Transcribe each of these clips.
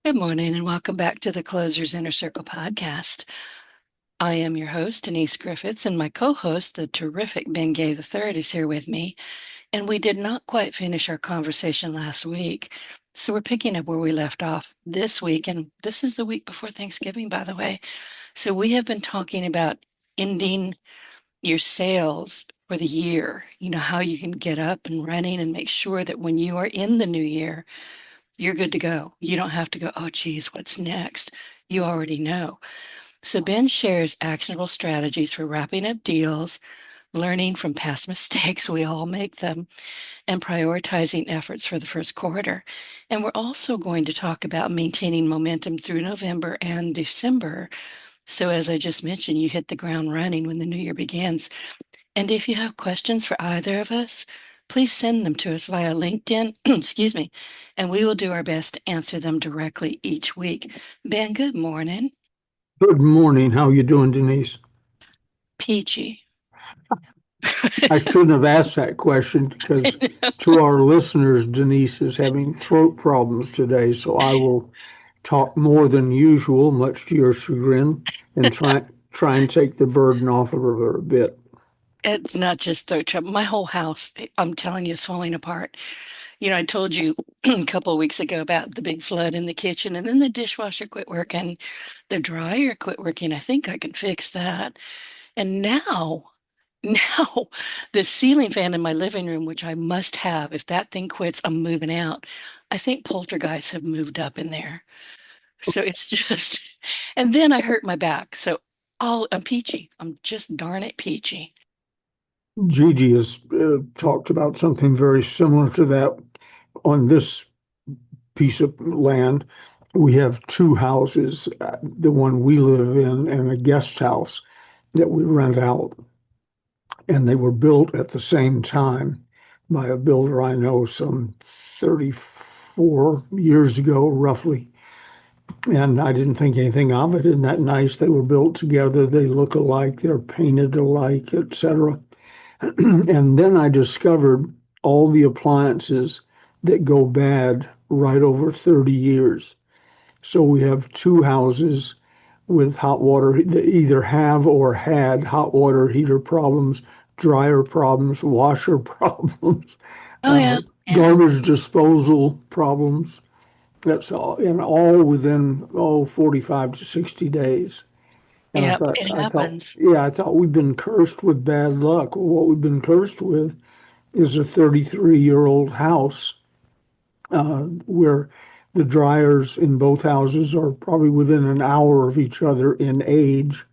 Good morning and welcome back to the Closers Inner Circle podcast. I am your host, Denise Griffitts, and my co-host, the terrific Ben Gay III, is here with me. And we did not quite finish our conversation last week, so we're picking up where we left off this week. And this is the week before Thanksgiving, by the way. So we have been talking about ending your sales for the year, how you can get up and running and make sure that when you are in the new year, you're good to go. You don't have to go, oh, geez, what's next? You already know. So Ben shares actionable strategies for wrapping up deals, learning from past mistakes, we all make them, and prioritizing efforts for the first quarter. And we're also going to talk about maintaining momentum through November and December. So as I just mentioned, you hit the ground running when the new year begins. And if you have questions for either of us, please send them to us via LinkedIn, excuse me, and we will do our best to answer them directly each week. Ben, good morning. Good morning. How you doing, Denise? Peachy. I shouldn't have asked that question because to our listeners, Denise is having throat problems today, so I will talk more than usual, much to your chagrin, and try and take the burden off of her a bit. It's not just throat trouble. My whole house, I'm telling you, is falling apart. I told you a couple of weeks ago about the big flood in the kitchen, and then the dishwasher quit working, the dryer quit working. I think I can fix that. And now the ceiling fan in my living room, which I must have, if that thing quits, I'm moving out. I think poltergeists have moved up in there. So it's just, and then I hurt my back. So I'm peachy. I'm just darn it peachy. Gigi has talked about something very similar to that on this piece of land. We have two houses, the one we live in and a guest house that we rent out. And they were built at the same time by a builder I know some 34 years ago, roughly. And I didn't think anything of it. Isn't that nice? They were built together, they look alike, they're painted alike, etc. And then I discovered all the appliances that go bad right over 30 years. So we have two houses with hot water that either have or had hot water heater problems, dryer problems, washer problems, Oh, uh, yeah. Yeah. garbage disposal problems. That's all, and all within 45 to 60 days. And Yep. It happens. I thought we've been cursed with bad luck. Well, what we've been cursed with is a 33-year-old house where the dryers in both houses are probably within an hour of each other in age.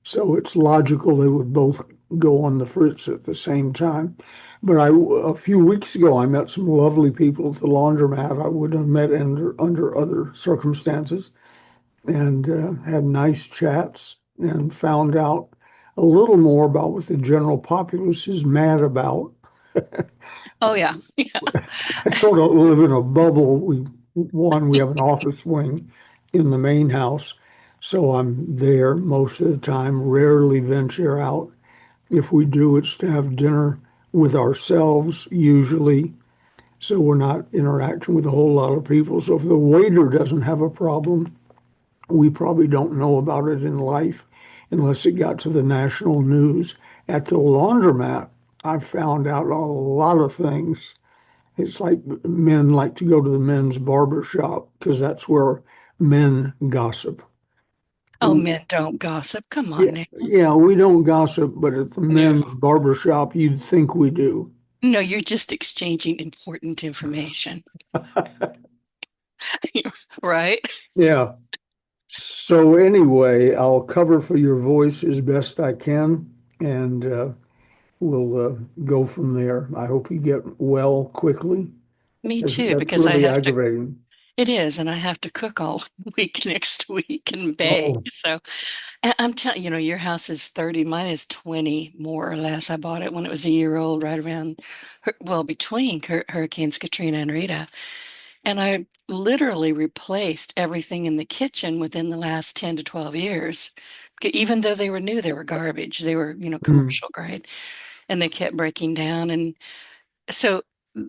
So it's logical they would both go on the fritz at the same time. But a few weeks ago, I met some lovely people at the laundromat I would have met under other circumstances and had nice chats and found out a little more about what the general populace is mad about. Oh, yeah. Yeah. I sort of live in a bubble. We have an office wing in the main house, so I'm there most of the time, rarely venture out. If we do, it's to have dinner with ourselves, usually, so we're not interacting with a whole lot of people. So if the waiter doesn't have a problem, we probably don't know about it in life unless it got to the national news. At the laundromat, I've found out a lot of things. It's like men like to go to the men's barber shop because that's where men gossip. Oh, men don't gossip. Come Yeah, on now. yeah, we don't gossip, but at the No. men's barber shop, you'd think we do. No, you're just exchanging important information, right? Yeah. So anyway, I'll cover for your voice as best I can, and we'll go from there. I hope you get well quickly, Me because too, that's because I really have to, aggravating. it is, and I have to cook all week next week and bake. Oh, So I'm telling your house is 30, mine is 20, more or less. I bought it when it was a year old, right around, well, between Hurricanes Katrina and Rita. And I literally replaced everything in the kitchen within the last 10 to 12 years. Even though they were new, they were garbage. They were, mm, commercial grade, and they kept breaking down. And so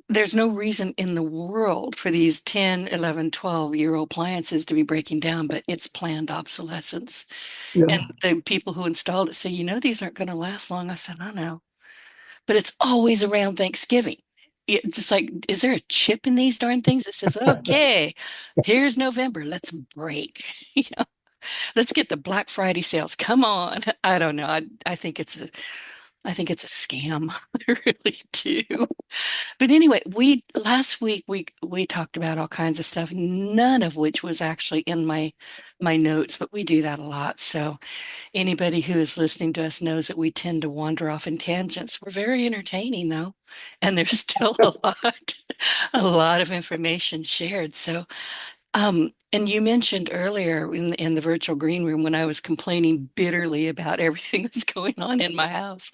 there's no reason in the world for these 10, 11, 12-year-old appliances to be breaking down, but it's planned obsolescence. And Yeah. the people who installed it say, these aren't going to last long. I said, I know. But it's always around Thanksgiving. It's just like, is there a chip in these darn things that says, okay, here's November, let's break. Let's get the Black Friday sales. Come on. I don't know. I think it's a scam. I really do. But anyway, we last week we talked about all kinds of stuff, none of which was actually in my notes, but we do that a lot. So anybody who is listening to us knows that we tend to wander off in tangents. We're very entertaining though, and there's still a lot of information shared. So, and you mentioned earlier in the virtual green room when I was complaining bitterly about everything that's going on in my house,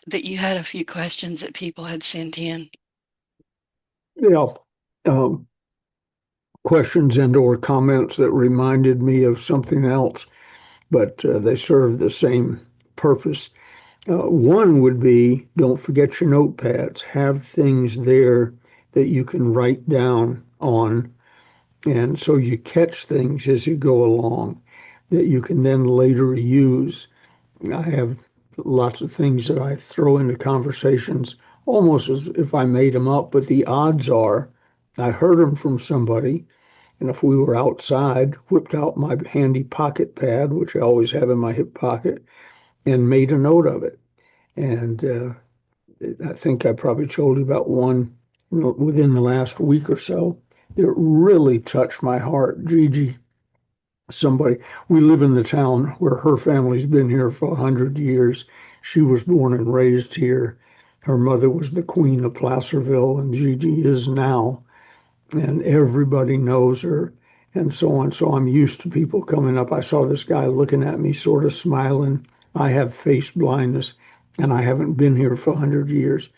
that you had a few questions that people had sent in. Yeah. Um, Questions and or comments that reminded me of something else, but they serve the same purpose. One would be don't forget your notepads. Have things there that you can write down on, and so you catch things as you go along that you can then later use. I have lots of things that I throw into conversations almost as if I made them up, but the odds are I heard them from somebody. And if we were outside, whipped out my handy pocket pad, which I always have in my hip pocket, and made a note of it. And I think I probably told you about one within the last week or so that really touched my heart. Gigi, somebody, we live in the town where her family's been here for 100 years. She was born and raised here. Her mother was the Queen of Placerville, and Gigi is now, and everybody knows her and so on. So I'm used to people coming up. I saw this guy looking at me, sort of smiling. I have face blindness and I haven't been here for 100 years.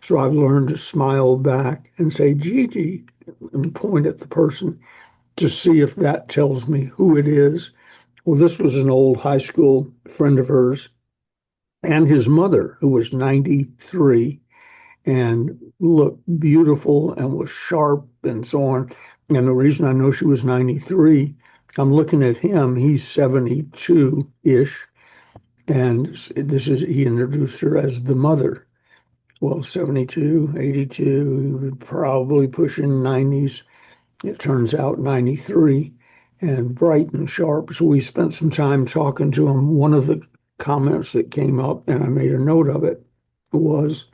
So I've learned to smile back and say, Gigi, and point at the person to see if that tells me who it is. Well, this was an old high school friend of hers and his mother, who was 93 and looked beautiful and was sharp and so on. And the reason I know she was 93, I'm looking at him, he's 72-ish. And this is, he introduced her as the mother. Well, 72, 82, probably pushing 90s. It turns out 93 and bright and sharp. So we spent some time talking to him. One of the comments that came up, and I made a note of it, was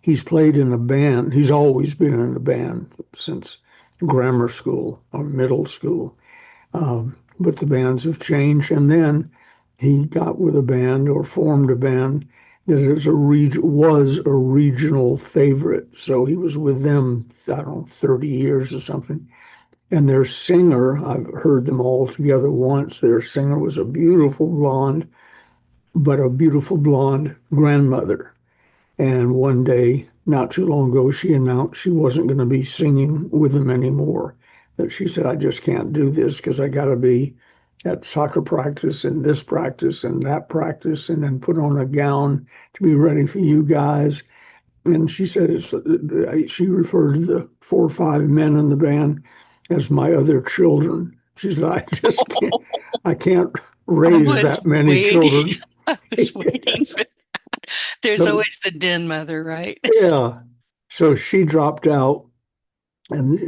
he's played in a band. He's always been in a band since grammar school or middle school. But the bands have changed. And then he got with a band or formed a band that was a regional favorite. So he was with them, I don't know, 30 years or something. And their singer, I've heard them all together once. Their singer was a beautiful blonde, but a beautiful blonde grandmother. And one day, not too long ago, she announced she wasn't going to be singing with them anymore. That she said, I just can't do this because I got to be at soccer practice and this practice and that practice and then put on a gown to be ready for you guys. And she said, she referred to the 4 or 5 men in the band as my other children. She said, I can't I raise was that many waiting. children. I was waiting for there's So, always the den mother, right? yeah. So she dropped out. And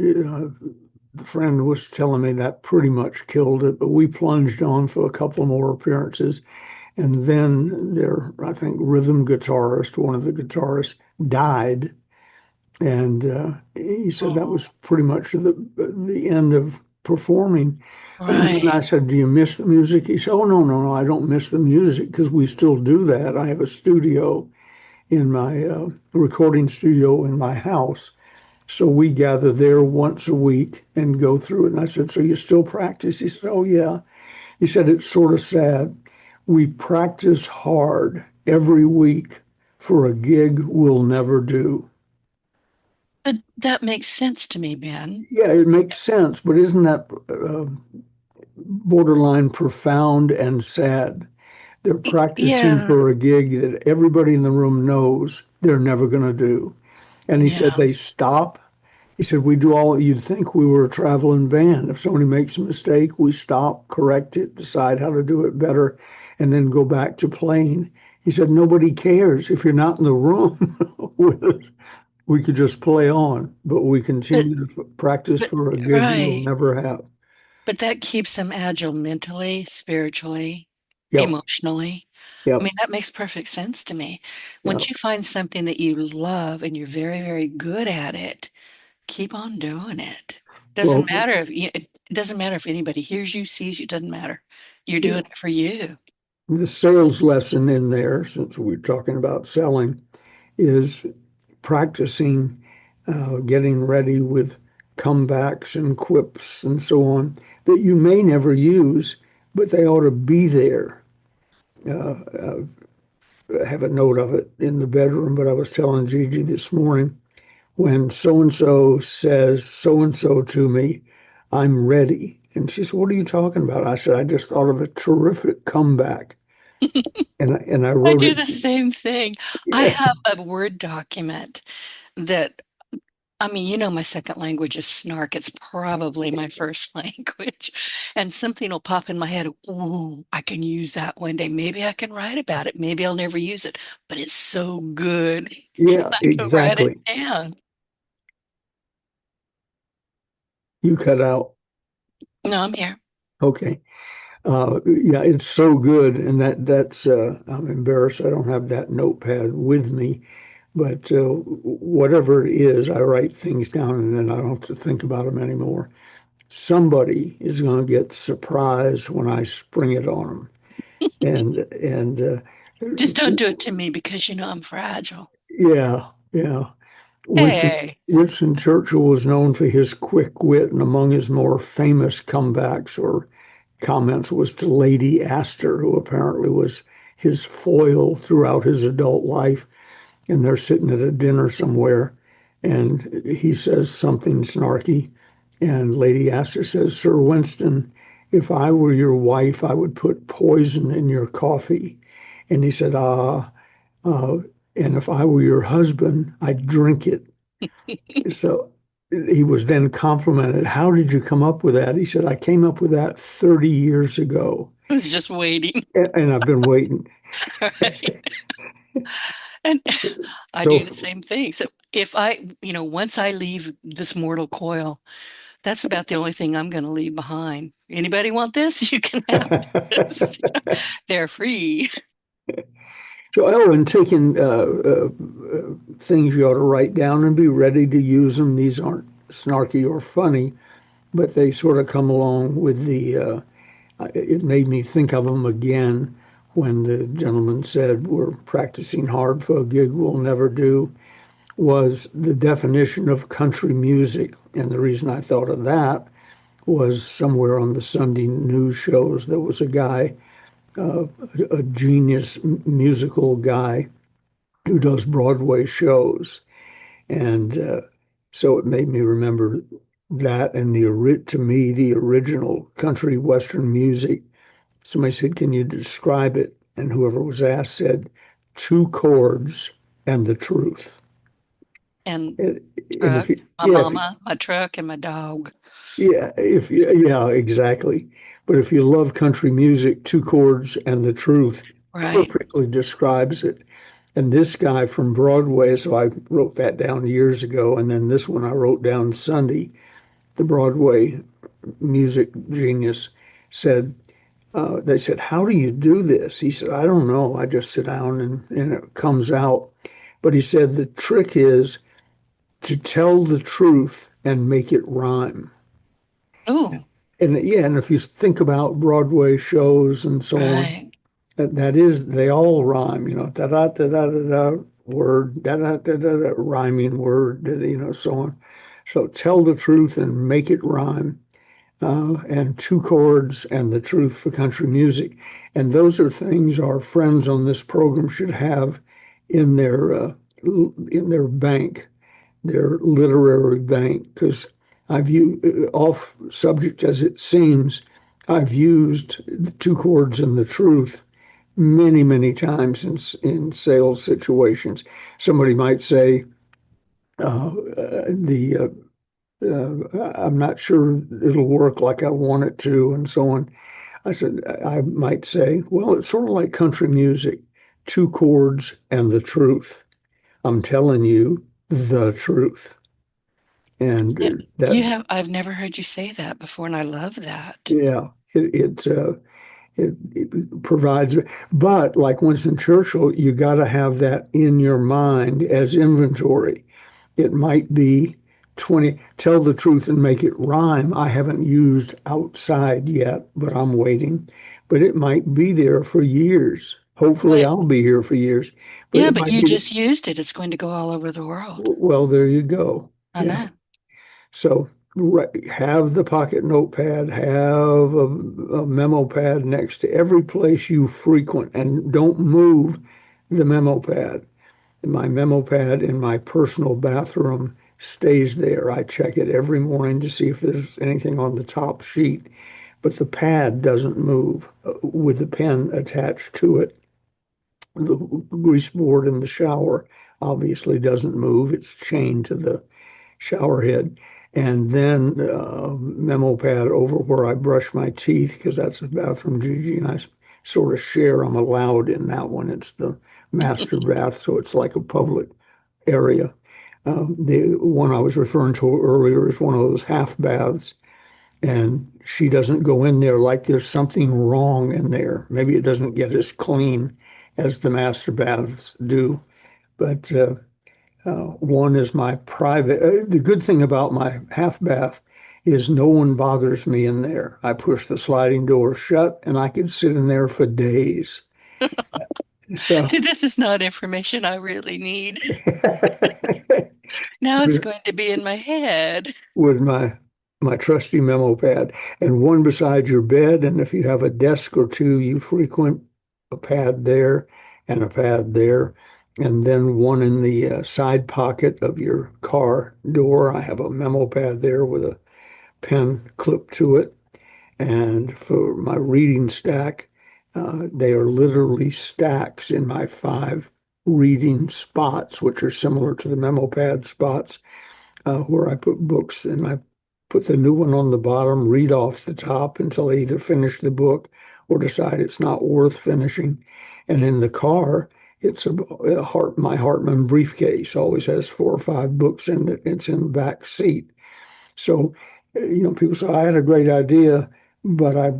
the friend was telling me that pretty much killed it, but we plunged on for a couple more appearances. And then their, I think, rhythm guitarist, one of the guitarists, died. And he said that Oh, was pretty much the end of performing. And I right. said, do you miss the music? He said, oh, no, no, no, I don't miss the music because we still do that. I have a studio in my recording studio in my house. So we gather there once a week and go through it. And I said, so you still practice? He said, oh, yeah. He said, it's sort of sad. We practice hard every week for a gig we'll never do. But that makes sense to me, Ben. Yeah, it makes sense, but isn't that borderline profound and sad? They're practicing Yeah. for a gig that everybody in the room knows they're never going to do. And he said Yeah. they stop. He said we do all, you'd think we were a traveling band. If somebody makes a mistake, we stop, correct it, decide how to do it better, and then go back to playing. He said nobody cares if you're not in the room with us. We could just play on, but we But, continue to practice but, for a gig we'll right. never have. But that keeps them agile mentally, spiritually, Yep, emotionally. I yep, mean, that makes perfect sense to me. Once yep. you find something that you love and you're very, very good at it, keep on doing it. Well, It doesn't matter if anybody hears you, sees you, doesn't matter. You're yeah, doing it for you. the sales lesson in there, since we're talking about selling, is practicing getting ready with comebacks and quips and so on that you may never use, but they ought to be there. I have a note of it in the bedroom, but I was telling Gigi this morning when so and so says so and so to me, I'm ready. And she said, what are you talking about? I said, I just thought of a terrific comeback. And I I wrote do it. the same thing. I Yeah, have a Word document that, I mean, my second language is snark. It's probably my first language. And something will pop in my head. Ooh, I can use that one day. Maybe I can write about it. Maybe I'll never use it, but it's so good. yeah, I can write it exactly. down. You cut out. No, I'm here. Okay. Yeah, it's so good, and that's I'm embarrassed I don't have that notepad with me, but whatever it is, I write things down and then I don't have to think about them anymore. Somebody is going to get surprised when I spring it on them, and Just don't do it to me because I'm fragile. yeah, yeah. Winston Hey, Winston Churchill was known for his quick wit, and among his more famous comebacks or comments was to Lady Astor, who apparently was his foil throughout his adult life. And they're sitting at a dinner somewhere, and he says something snarky. And Lady Astor says, Sir Winston, if I were your wife, I would put poison in your coffee. And he said, uh, and if I were your husband, I'd drink it. So he was then complimented. How did you come up with that? He said, I came up with that 30 years ago, I was just waiting. and I've been waiting. Right. And I So, do the same thing. So if once I leave this mortal coil, that's about the only thing I'm going to leave behind. Anybody want this? You can have this. They're free. so Ellen, taking things you ought to write down and be ready to use them. These aren't snarky or funny, but they sort of come along with it made me think of them again when the gentleman said, we're practicing hard for a gig we'll never do, was the definition of country music. And the reason I thought of that was somewhere on the Sunday news shows, there was a guy, uh, a genius musical guy who does Broadway shows. And so it made me remember that and to me, the original country Western music. Somebody said, can you describe it? And whoever was asked said, two chords and the truth. And And if truck, you, my yeah, if mama, my truck, and my dog. yeah, yeah, exactly. But if you love country music, two chords and the truth Right. perfectly describes it. And this guy from Broadway, so I wrote that down years ago, and then this one I wrote down Sunday. The Broadway music genius said, they said, how do you do this? He said, I don't know. I just sit down and it comes out. But he said the trick is to tell the truth and make it rhyme. Oh, And yeah, and if you think about Broadway shows and so on, right. that is, they all rhyme, da da da da da da word, da da da da da rhyming word, so on. So tell the truth and make it rhyme, and two chords and the truth for country music. And those are things our friends on this program should have in their uh, in their bank, their literary bank, because I've used, off subject as it seems, I've used the two chords and the truth many times in sales situations. Somebody might say, The I'm not sure it'll work like I want it to, and so on. I said, I might say, well, it's sort of like country music, two chords and the truth. I'm telling you the truth. And Yeah, that, I've never heard you say that before, and I love that. yeah, it provides, but like Winston Churchill, you got to have that in your mind as inventory. It might be 20, tell the truth and make it rhyme. I haven't used outside yet, but I'm waiting. But it might be there for years. Hopefully, Right. I'll be here for years, but Yeah, it but might you be, just used it. It's going to go all over the world. well, there you go. I Yeah. know. So have the pocket notepad, have a memo pad next to every place you frequent, and don't move the memo pad. My memo pad in my personal bathroom stays there. I check it every morning to see if there's anything on the top sheet, but the pad doesn't move with the pen attached to it. The grease board in the shower obviously doesn't move. It's chained to the shower head. And then memo pad over where I brush my teeth because that's a bathroom Gigi and I sort of share. I'm allowed in that one. It's the master bath, so it's like a public area. The one I was referring to earlier is one of those half baths, and she doesn't go in there like there's something wrong in there. Maybe it doesn't get as clean as the master baths do, but one is my private. The good thing about my half bath is no one bothers me in there. I push the sliding door shut and I could sit in there for days. So This is not information I really need. Now it's going to be in my head. with my trusty memo pad and one beside your bed, and if you have a desk or two you frequent, a pad there and a pad there, and then one in the side pocket of your car door. I have a memo pad there with a pen clipped to it. And for my reading stack, they are literally stacks in my 5 reading spots, which are similar to the memo pad spots, where I put books, and I put the new one on the bottom, read off the top until I either finish the book or decide it's not worth finishing. And in the car, it's my Hartman briefcase always has 4 or 5 books in it. It's in the back seat. So, people say I had a great idea, but I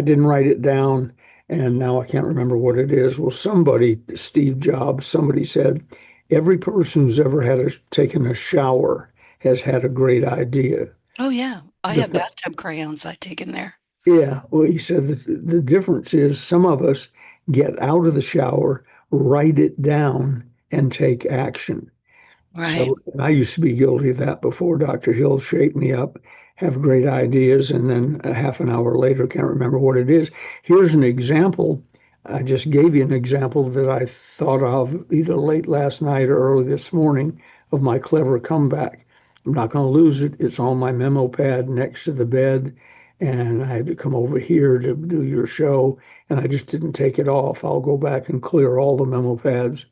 didn't write it down, and now I can't remember what it is. Well, Steve Jobs, somebody said, every person who's ever taken a shower has had a great idea. Oh, yeah. I The have fa- bathtub crayons I take in there. yeah, well, he said that the difference is some of us get out of the shower, write it down, and take action. Right. So I used to be guilty of that before Dr. Hill shaped me up, have great ideas, and then a half an hour later can't remember what it is. Here's an example. I just gave you an example that I thought of either late last night or early this morning of my clever comeback. I'm not going to lose it. It's on my memo pad next to the bed, and I had to come over here to do your show, and I just didn't take it off. I'll go back and clear all the memo pads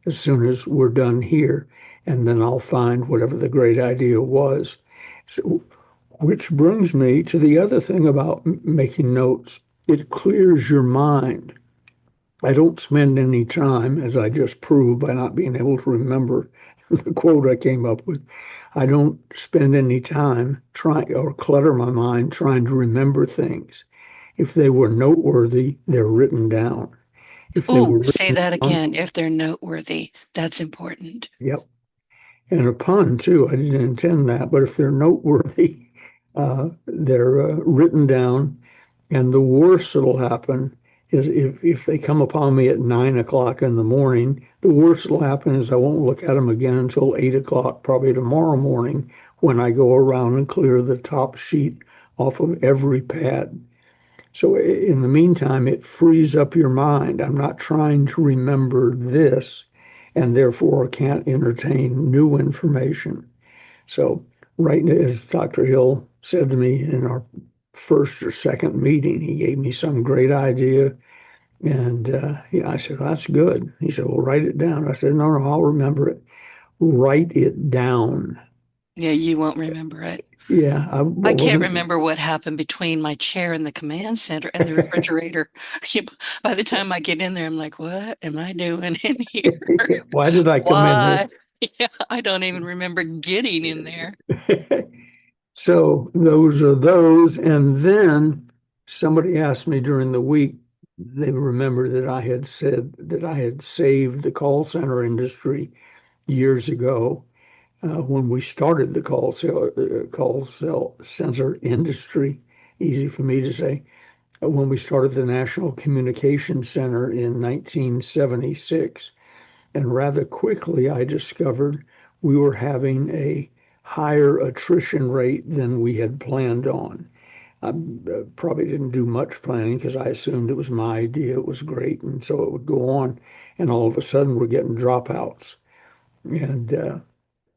as soon as we're done here, and then I'll find whatever the great idea was. So, which brings me to the other thing about making notes. It clears your mind. I don't spend any time, as I just proved by not being able to remember the quote I came up with. I don't spend any time trying or clutter my mind trying to remember things. If they were noteworthy, they're written down. If they Ooh, were say written that down, again. If they're noteworthy, that's important. yep. And a pun too. I didn't intend that, but if they're noteworthy, they're written down. And the worst that'll happen is if they come upon me at 9 o'clock in the morning, the worst that'll happen is I won't look at them again until 8 o'clock, probably tomorrow morning, when I go around and clear the top sheet off of every pad. So in the meantime, it frees up your mind. I'm not trying to remember this, and therefore can't entertain new information. So, right as Dr. Hill said to me in our first or second meeting, he gave me some great idea. And I said, that's good. He said, well, write it down. I said, no, I'll remember it. write it down. Yeah, you won't remember it. Yeah, I I can't wasn't. remember what happened between my chair in the command center and the refrigerator. By the time I get in there, I'm like, what am I doing in here? Why did I come in Why? Yeah, I don't even remember getting in there. here? So those are those. And then somebody asked me during the week, they remember that I had said that I had saved the call center industry years ago when we started the call cell center industry. Easy for me to say. When we started the National Communication Center in 1976. And rather quickly, I discovered we were having a higher attrition rate than we had planned on. I probably didn't do much planning because I assumed it was my idea, it was great, and so it would go on. And all of a sudden, we're getting dropouts. And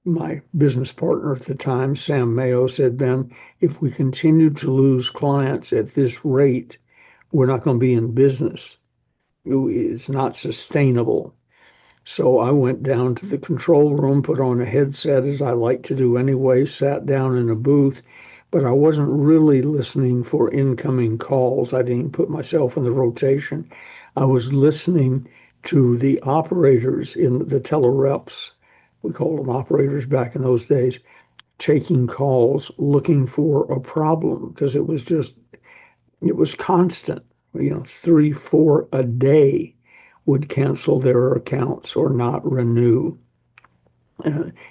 my business partner at the time, Sam Mayo, said, Ben, if we continue to lose clients at this rate, we're not going to be in business. It's not sustainable. So I went down to the control room, put on a headset as I like to do anyway, sat down in a booth, but I wasn't really listening for incoming calls. I didn't put myself in the rotation. I was listening to the operators in the telereps. We called them operators back in those days, taking calls, looking for a problem because it was constant, 3, 4 a day would cancel their accounts or not renew.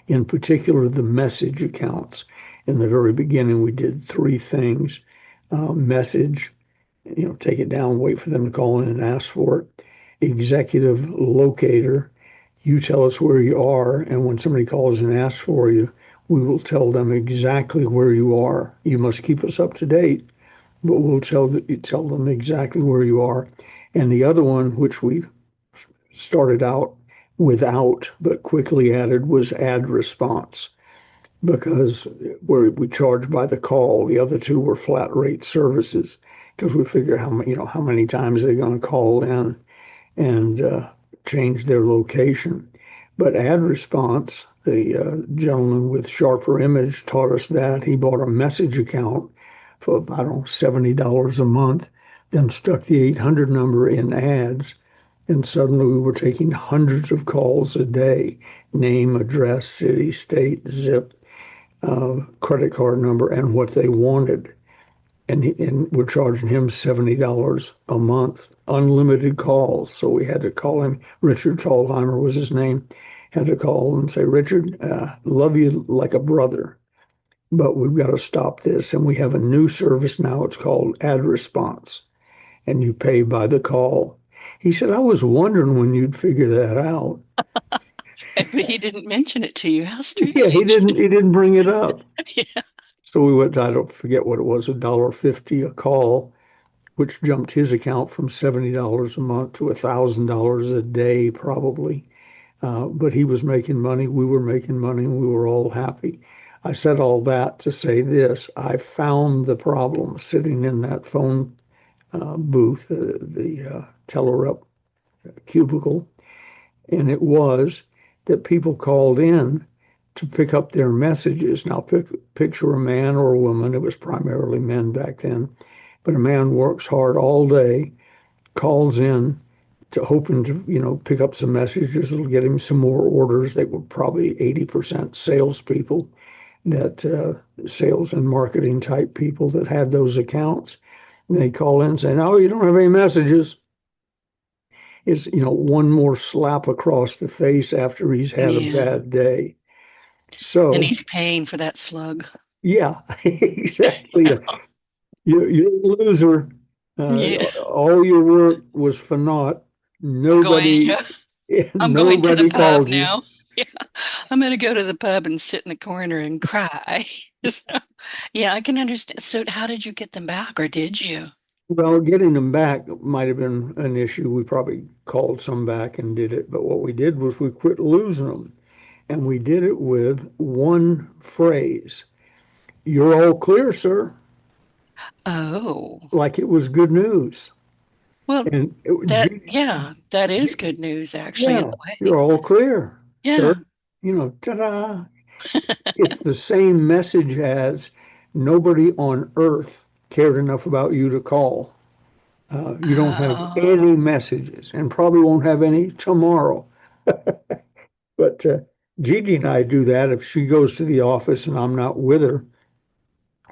In particular, the message accounts. In the very beginning, we did three things: message, take it down, wait for them to call in and ask for it. Executive locator, you tell us where you are, and when somebody calls and asks for you, we will tell them exactly where you are. You must keep us up to date, but we'll tell them exactly where you are. And the other one, which we started out without but quickly added, was ad response because we charge by the call. The other two were flat rate services because we figure how many times they're going to call in and change their location. But ad response, the gentleman with Sharper Image taught us that. He bought a message account for, I don't know, $70 a month, then stuck the 800 number in ads. And suddenly we were taking hundreds of calls a day: name, address, city, state, zip, credit card number, and what they wanted. And we're charging him $70 a month, unlimited calls. So we had to call him. Richard Tallheimer was his name. Had to call and say, Richard, love you like a brother, but we've got to stop this. And we have a new service now. It's called ad response, and you pay by the call. He said, I was wondering when you'd figure that out. But he didn't mention it to you. How Yeah, he strange. didn't he didn't bring it up. Yeah. So we went, I don't forget what it was, $1.50 a call, which jumped his account from $70 a month to $1,000 a day, probably. But he was making money, we were making money, and we were all happy. I said all that to say this: I found the problem sitting in that phone booth, the telerep cubicle, and it was that people called in to pick up their messages. Now, picture a man or a woman. It was primarily men back then, but a man works hard all day, calls in to hoping to, pick up some messages that'll get him some more orders. They were probably 80% salespeople, that sales and marketing type people that had those accounts. And they call in saying, "Oh, you don't have any messages." It's, one more slap across the face after he's had a Yeah. bad day. And So, he's paying for that slug. yeah, exactly. You're a loser. Yeah. All your work was for naught. I'm going, Nobody, yeah. I'm going to the nobody pub called you. now. Yeah. I'm going to go to the pub and sit in the corner and cry. So, yeah, I can understand. So, how did you get them back, or did you? Well, getting them back might have been an issue. We probably called some back and did it, but what we did was we quit losing them. And we did it with one phrase: "You're all clear, sir," Oh, like it was good news. well, And yeah, that is good news, actually, in yeah, a way. you're all clear, Yeah. sir. ta-da. It's the same message as nobody on earth cared enough about you to call. You don't have any Oh, messages and probably won't have any tomorrow. But Gigi and I do that if she goes to the office and I'm not with her.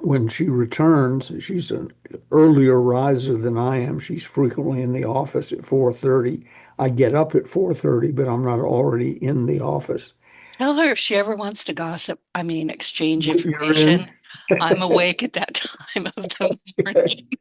When she returns, she's an earlier riser than I am. She's frequently in the office at 4:30. I get up at 4:30, but I'm not already in the office. tell her if she ever wants to gossip, I mean, exchange You're in. information. I'm awake at that time of the morning.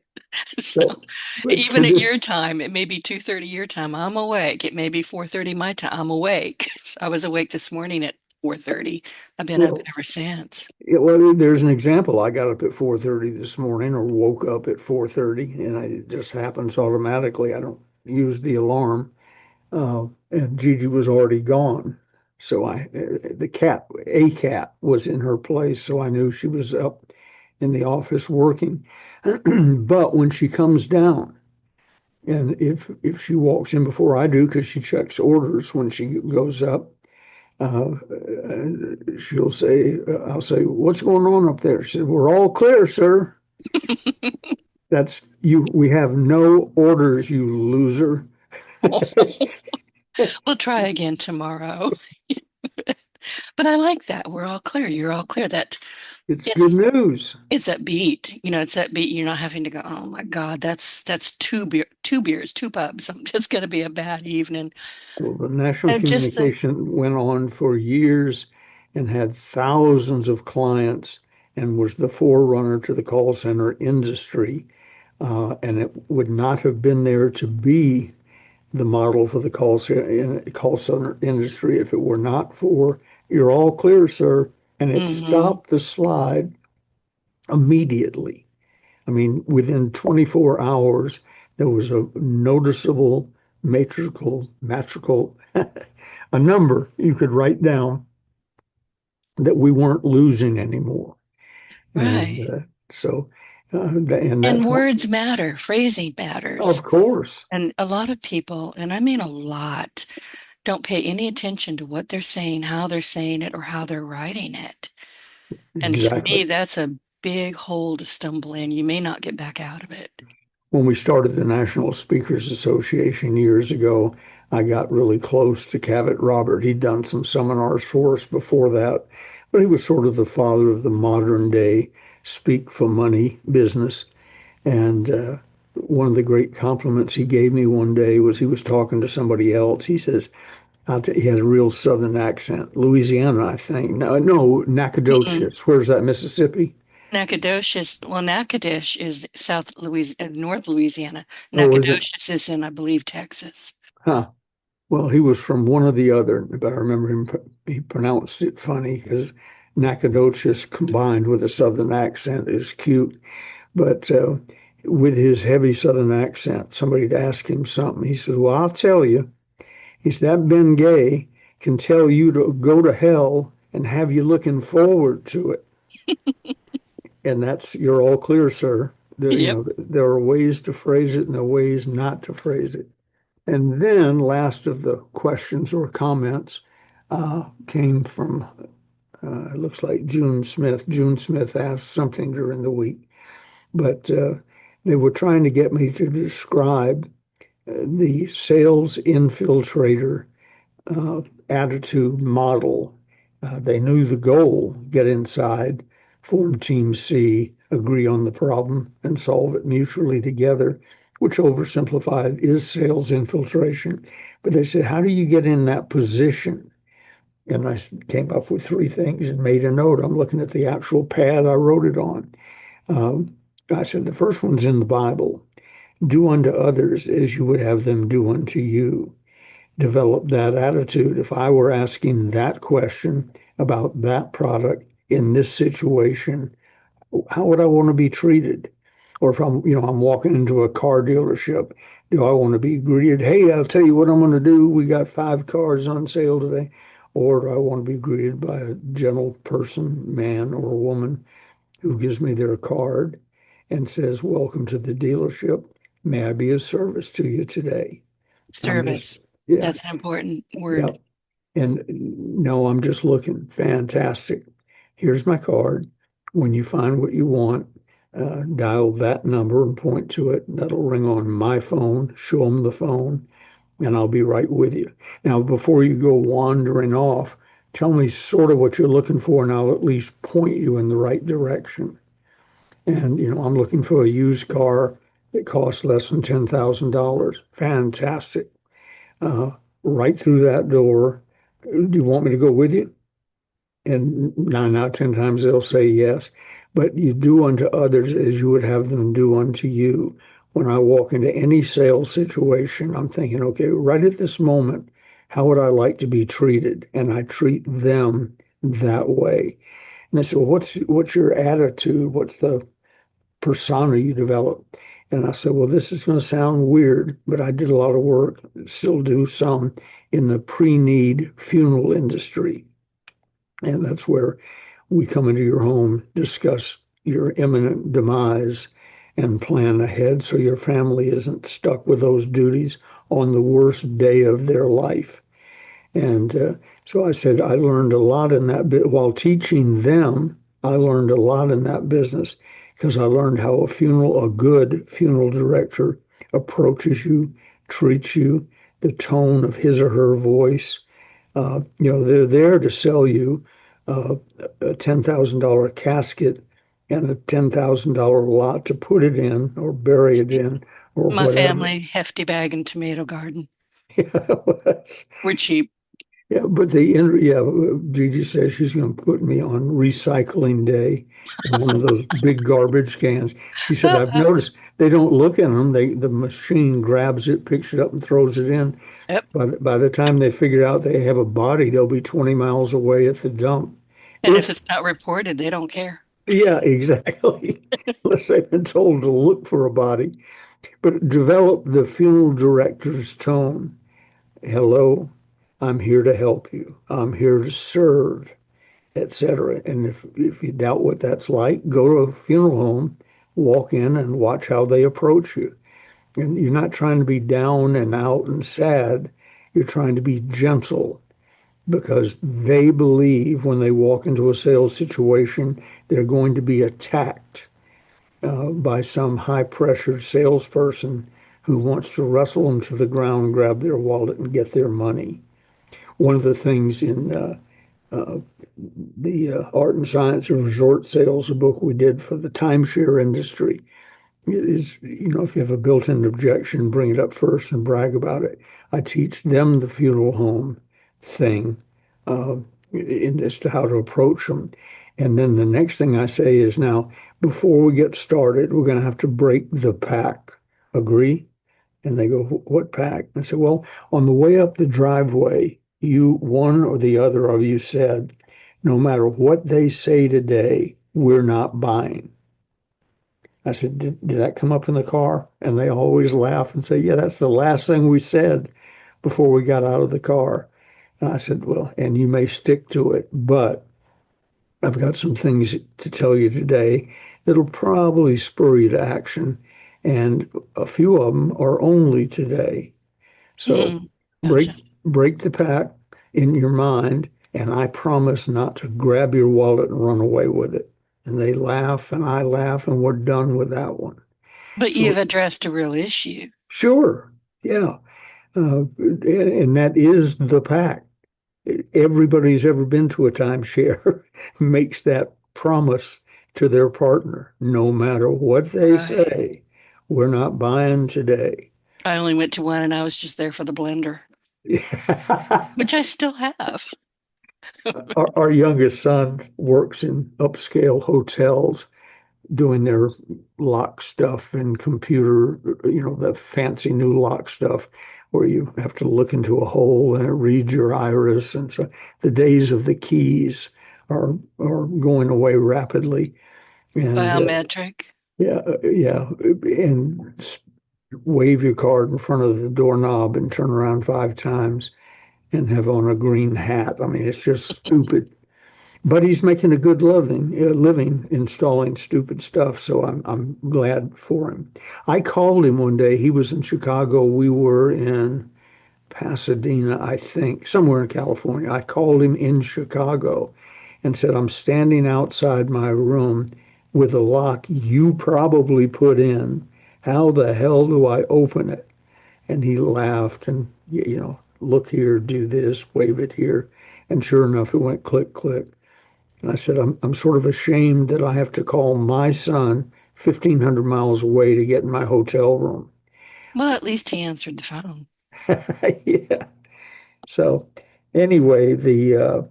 So So, but to even at this, your time, it may be 2:30 your time, I'm awake. It may be 4:30 my time, I'm awake. I was awake this morning at 4:30. I've been up well, ever since. yeah, well, there's an example. I got up at 4:30 this morning, or woke up at 4:30, and it just happens automatically. I don't use the alarm. And Gigi was already gone. So a cat was in her place. So I knew she was up in the office working. But when she comes down, and if she walks in before I do, because she checks orders when she goes up, uh, I'll say, what's going on up there? She said, we're all clear, sir. That's you. We have no orders, you loser. We'll try again tomorrow. But I like that. We're all clear. You're all clear. That It's good it's news. it's upbeat. It's upbeat. You're not having to go, oh my God, that's two beers, two pubs. It's gonna be a bad evening. Well, the national And just the communication went on for years and had thousands of clients and was the forerunner to the call center industry. And it would not have been there to be the model for the call center industry if it were not for "You're all clear, sir," and it hmm stopped the slide immediately. I mean, within 24 hours, there was a noticeable matrical, a number you could write down that we weren't losing anymore. And right. so, and And that's what, words matter, phrasing matters. of course, And a lot of people, and I mean a lot, don't pay any attention to what they're saying, how they're saying it, or how they're writing it. And to exactly. me, that's a big hole to stumble in. You may not get back out of it. When we started the National Speakers Association years ago, I got really close to Cavett Robert. He'd done some seminars for us before that, but he was sort of the father of the modern day speak for money business. And one of the great compliments he gave me one day was he was talking to somebody else. He says, he had a real Southern accent, Louisiana, I think. No, Mm-mm. Nacogdoches. Where's that, Mississippi? Nacogdoches, well, Natchitoches is South Louisiana, North Louisiana. Oh, is it? Nacogdoches is in, I believe, Texas. Huh. Well, he was from one or the other, but I remember he pronounced it funny because Nacogdoches combined with a Southern accent is cute. But with his heavy Southern accent, somebody'd ask him something. He says, well, I'll tell you. He said, that Ben Gay can tell you to go to hell and have you looking forward to it. And that's, you're all clear, sir. Yep. There are ways to phrase it and there are ways not to phrase it. And then, last of the questions or comments came from, it looks like June Smith. June Smith asked something during the week, but they were trying to get me to describe the sales infiltrator uh, attitude model. They knew the goal: get inside, form Team C, agree on the problem, and solve it mutually together, which oversimplified is sales infiltration. But they said, how do you get in that position? And I came up with three things and made a note. I'm looking at the actual pad I wrote it on. Um, I said, the first one's in the Bible: do unto others as you would have them do unto you. Develop that attitude. If I were asking that question about that product in this situation, how would I want to be treated? Or if I'm walking into a car dealership, do I want to be greeted, hey, I'll tell you what I'm going to do. We got 5 cars on sale today. Or do I want to be greeted by a gentle person, man or woman, who gives me their card and says, welcome to the dealership. May I be of service to you today? I'm just, Service. yeah, That's an important yeah. word. And no, I'm just looking. Fantastic. Here's my card. When you find what you want, dial that number and point to it. That'll ring on my phone. Show them the phone, and I'll be right with you. Now, before you go wandering off, tell me sort of what you're looking for, and I'll at least point you in the right direction. And, I'm looking for a used car that costs less than $10,000. Fantastic. Uh, right through that door. Do you want me to go with you? And 9 out of 10 times they'll say yes. But you do unto others as you would have them do unto you. When I walk into any sales situation, I'm thinking, okay, right at this moment, how would I like to be treated? And I treat them that way. And they say, well, what's your attitude? What's the persona you develop? And I said, well, this is going to sound weird, but I did a lot of work, still do some in the pre-need funeral industry. And that's where we come into your home, discuss your imminent demise, and plan ahead so your family isn't stuck with those duties on the worst day of their life. And so I said, I learned a lot in that bit while teaching them. I learned a lot in that business because I learned how a good funeral director approaches you, treats you, the tone of his or her voice. They're there to sell you uh, a $10,000 casket and a $10,000 lot to put it in or bury it in or My whatever. family, hefty bag and tomato garden. Yeah, We're cheap. yeah, but Gigi says she's going to put me on recycling day in one of those big garbage cans. She said, I've noticed they don't look in them. The machine grabs it, picks it up, and throws it in. Yep. By the time they figure out they have a body, they'll be 20 miles away at the dump. And if If, it's not reported, they don't care. yeah, exactly. Unless they've been told to look for a body. But develop the funeral director's tone. Hello, I'm here to help you. I'm here to serve, etc. And if you doubt what that's like, go to a funeral home, walk in and watch how they approach you. And you're not trying to be down and out and sad. You're trying to be gentle because they believe when they walk into a sales situation, they're going to be attacked by some high pressure salesperson who wants to wrestle them to the ground, grab their wallet, and get their money. One of the things in uh, the Art and Science of Resort Sales, a book we did for the timeshare industry, it is, if you have a built-in objection, bring it up first and brag about it. I teach them the funeral home thing uh, as to how to approach them. And then the next thing I say is now, before we get started, we're going to have to break the pack. Agree? And they go, what pack? I said, well, on the way up the driveway, one or the other of you said, no matter what they say today, we're not buying. I said, did that come up in the car? And they always laugh and say, yeah, that's the last thing we said before we got out of the car. And I said, well, and you may stick to it, but I've got some things to tell you today that'll probably spur you to action. And a few of them are only today. So Mm, break gotcha. break the pack in your mind, and I promise not to grab your wallet and run away with it. And they laugh, and I laugh, and we're done with that one. But So you've addressed a real issue. sure, yeah, and that is the pack. Everybody who's ever been to a timeshare makes that promise to their partner, no matter what they Right. say. We're not buying today. I only went to one and I was just there for the blender, which I still have. Our youngest son works in upscale hotels doing their lock stuff and computer, the fancy new lock stuff where you have to look into a hole and it reads your iris. And so the days of the keys are going away rapidly. And Biometric. yeah, and wave your card in front of the doorknob and turn around 5 times and have on a green hat. I mean, it's just stupid. But he's making a good living installing stupid stuff. So I'm glad for him. I called him one day. He was in Chicago. We were in Pasadena, I think, somewhere in California. I called him in Chicago and said, I'm standing outside my room with a lock you probably put in. How the hell do I open it? And he laughed and, look here, do this, wave it here. And sure enough, it went click, click. And I said, I'm sort of ashamed that I have to call my son 1,500 miles away to get in my hotel room. Well, at least he answered the phone. Yeah. So anyway, uh,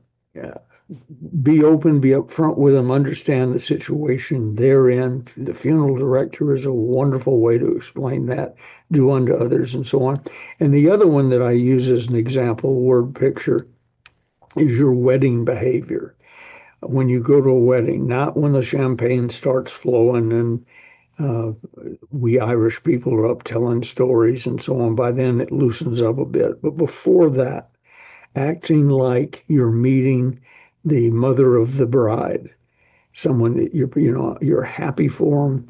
be open, be upfront with them, understand the situation they're in. The funeral director is a wonderful way to explain that, do unto others, and so on. And the other one that I use as an example, word picture, is your wedding behavior. When you go to a wedding, not when the champagne starts flowing and uh, we Irish people are up telling stories and so on. By then, it loosens up a bit. But before that, acting like you're meeting the mother of the bride, someone that you're happy for them.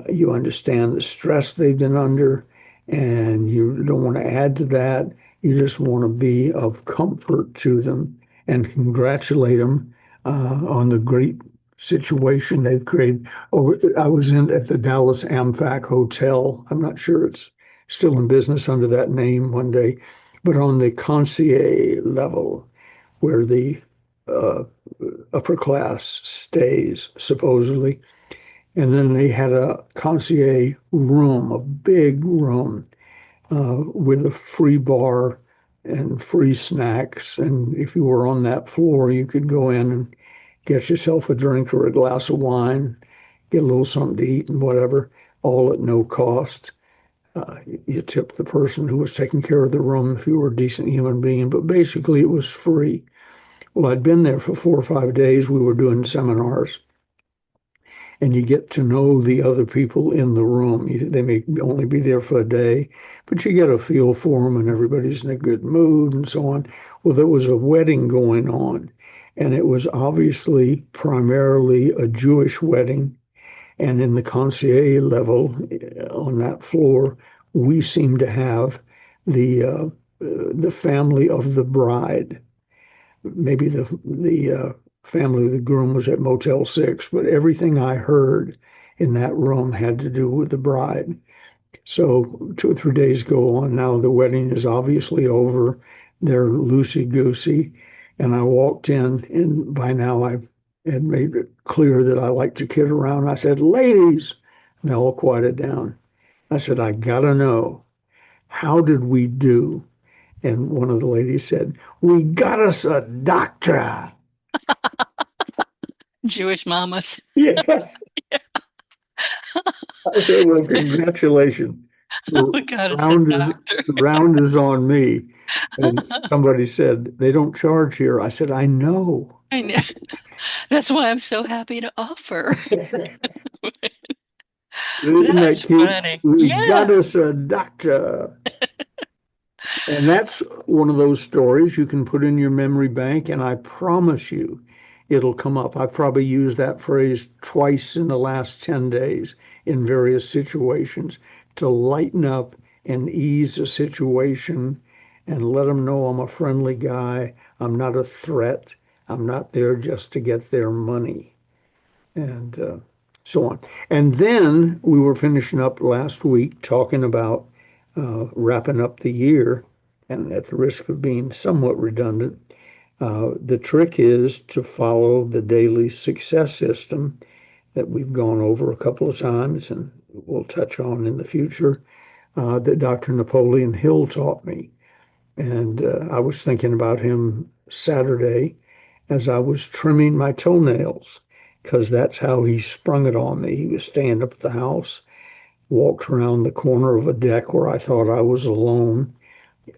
You understand the stress they've been under, and you don't want to add to that. You just want to be of comfort to them and congratulate them on the great situation they've created. Oh, I was in at the Dallas Amfac Hotel. I'm not sure it's still in business under that name one day, but on the concierge level, where the uh, upper class stays, supposedly. And then they had a concierge room, a big room with a free bar and free snacks. And if you were on that floor, you could go in and get yourself a drink or a glass of wine, get a little something to eat and whatever, all at no cost. You tipped the person who was taking care of the room if you were a decent human being, but basically it was free. Well, I'd been there for 4 or 5 days. We were doing seminars, and you get to know the other people in the room. They may only be there for a day, but you get a feel for them, and everybody's in a good mood and so on. Well, there was a wedding going on, and it was obviously primarily a Jewish wedding. And in the concierge level on that floor, we seem to have the family of the bride. Maybe the family of the groom was at Motel 6, but everything I heard in that room had to do with the bride. So 2 or 3 days go on. Now the wedding is obviously over. They're loosey goosey. And I walked in, and by now I had made it clear that I like to kid around. I said, ladies, and they all quieted down. I said, I gotta know, how did we do? And one of the ladies said, we got us a doctor. Jewish mamas. Yeah. I said, well, congratulations. The We got us a round is doctor. the round is on me. And somebody said, they don't charge here. I said, I know. I know. That's why I'm so happy to offer. Isn't that That's cute? funny. We got Yeah. us a doctor. And that's one of those stories you can put in your memory bank, and I promise you it'll come up. I've probably used that phrase twice in the last 10 days in various situations to lighten up and ease a situation and let them know I'm a friendly guy. I'm not a threat. I'm not there just to get their money, and so on. And then we were finishing up last week talking about wrapping up the year, and at the risk of being somewhat redundant, the trick is to follow the daily success system that we've gone over a couple of times and we'll touch on in the future, that Dr. Napoleon Hill taught me. And I was thinking about him Saturday as I was trimming my toenails, because that's how he sprung it on me. He was staying up at the house, walked around the corner of a deck where I thought I was alone.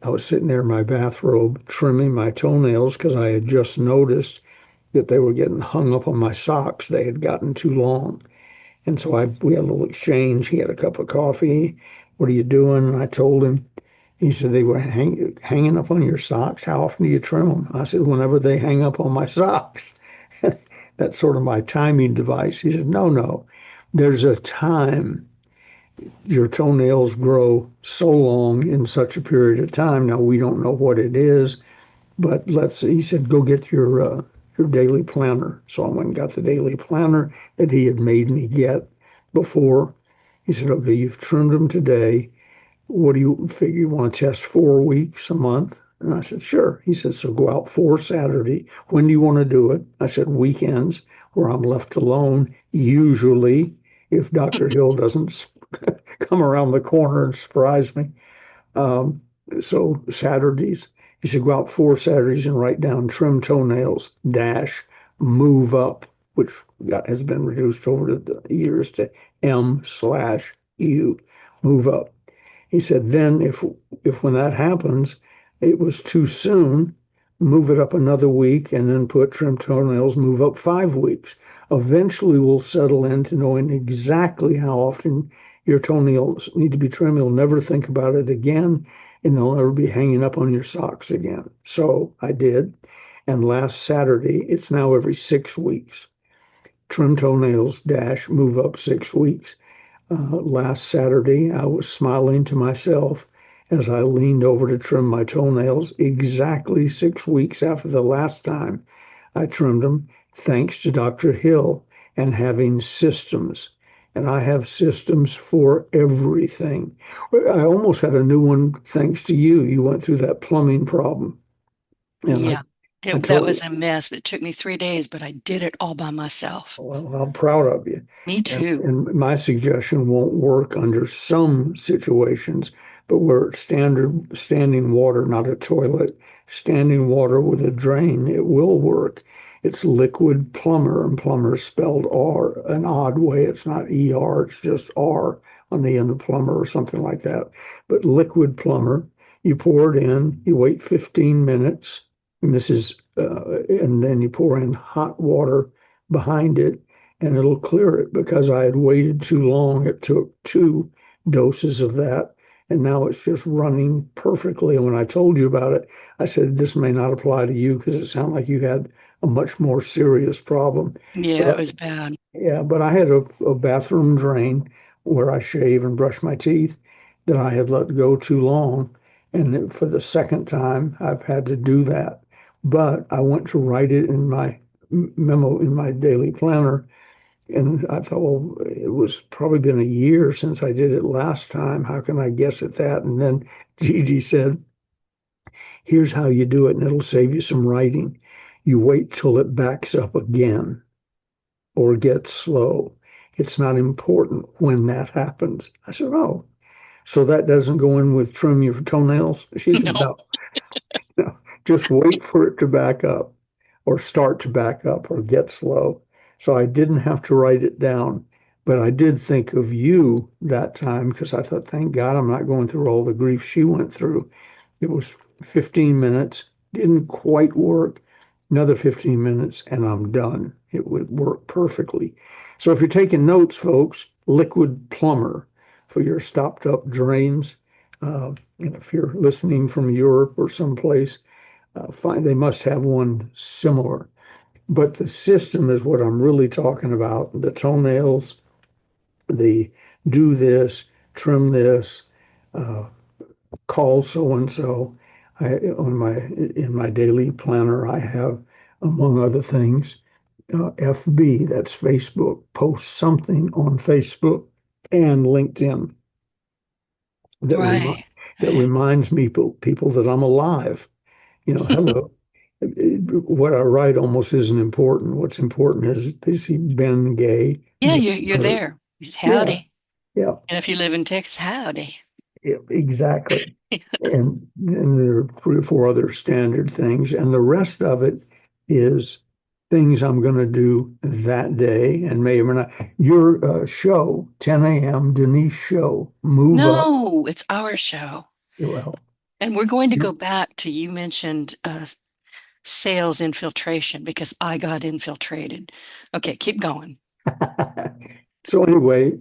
I was sitting there in my bathrobe trimming my toenails because I had just noticed that they were getting hung up on my socks. They had gotten too long. And so we had a little exchange. He had a cup of coffee. What are you doing? And I told him. He said, they were hanging up on your socks. How often do you trim them? I said, whenever they hang up on my socks. That's sort of my timing device. He said, no, no. There's a time your toenails grow so long in such a period of time. Now we don't know what it is, but he said, go get your daily planner. So I went and got the daily planner that he had made me get before. He said, okay, you've trimmed them today. What do you figure? You want to test 4 weeks, a month? And I said, sure. He said, so go out 4 Saturday. When do you want to do it? I said, weekends, where I'm left alone, usually, if Dr. Hill doesn't come around the corner and surprise me. Um, so Saturdays, he said, go out 4 Saturdays and write down trim toenails dash move up, which has been reduced over the years to M/U, move up. He said, then if when that happens, it was too soon, move it up another week and then put trim toenails, move up 5 weeks. Eventually we'll settle into knowing exactly how often your toenails need to be trimmed. You'll never think about it again, and they'll never be hanging up on your socks again. So I did. And last Saturday, it's now every 6 weeks. Trim toenails dash move up 6 weeks. Last Saturday, I was smiling to myself as I leaned over to trim my toenails exactly 6 weeks after the last time I trimmed them, thanks to Dr. Hill and having systems. And I have systems for everything. I almost had a new one thanks to you. You went through that plumbing problem. And Yeah, I that told was a mess. It took me 3 days, but I did it all by myself. Well, I'm proud of you. Me And, too. and my suggestion won't work under some situations, but where it's standing water, not a toilet, standing water with a drain, it will work. It's liquid plumber, and plumber is spelled R, an odd way. It's not ER, it's just R on the end of plumber or something like that. But liquid plumber, you pour it in, you wait 15 minutes, and and then you pour in hot water behind it and it'll clear it because I had waited too long. It took 2 doses of that. And now it's just running perfectly. And when I told you about it, I said, this may not apply to you because it sounded like you had a much more serious problem. Yeah, it But was bad. yeah, but I had a bathroom drain where I shave and brush my teeth that I had let go too long. And for the second time, I've had to do that. But I went to write it in my memo in my daily planner. And I thought, well, it was probably been a year since I did it last time. How can I guess at that? And then Gigi said, here's how you do it, and it'll save you some writing. You wait till it backs up again or gets slow. It's not important when that happens. I said, oh, so that doesn't go in with trim your toenails? She said, No. no, no, just wait for it to back up or start to back up or get slow. So I didn't have to write it down, but I did think of you that time because I thought, thank God I'm not going through all the grief she went through. It was 15 minutes, didn't quite work. Another 15 minutes, and I'm done. It would work perfectly. So if you're taking notes, folks, liquid plumber for your stopped up drains. And if you're listening from Europe or someplace, they must have one similar. But the system is what I'm really talking about. The toenails, the do this, trim this, uh, call so and so. I on my in my daily planner, I have, among other things, FB. That's Facebook. Post something on Facebook and LinkedIn that remind Right. that Right. reminds me people that I'm alive. Hello. What I write almost isn't important. What's important is he Ben gay, Yeah, get you're hurt. there. Yeah, Howdy. yeah, And if you live in Texas, howdy. yeah, exactly. And then there are 3 or 4 other standard things, and the rest of it is things I'm going to do that day, and may or may not. Your show, 10 a.m. Denise show, move up. No, it's our show. Well, And we're going to go you, back to you mentioned sales infiltration because I got infiltrated. Okay, keep going. so anyway,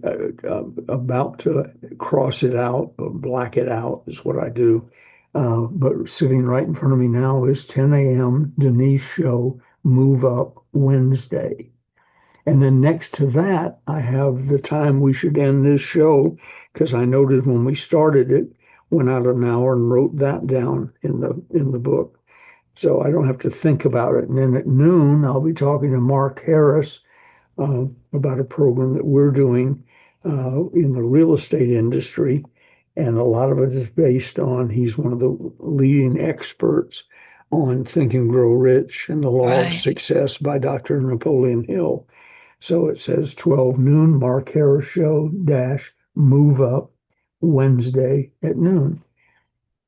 about to cross it out, or black it out is what I do. But sitting right in front of me now is 10 a.m. Denise show, move up Wednesday. And then next to that, I have the time we should end this show because I noted when we started it, went out an hour and wrote that down in the book. So I don't have to think about it. And then at noon, I'll be talking to Mark Harris about a program that we're doing in the real estate industry. And a lot of it is based on, he's one of the leading experts on Think and Grow Rich and the Law of Right. Success by Dr. Napoleon Hill. So it says 12 noon, Mark Harris Show dash move up Wednesday at noon.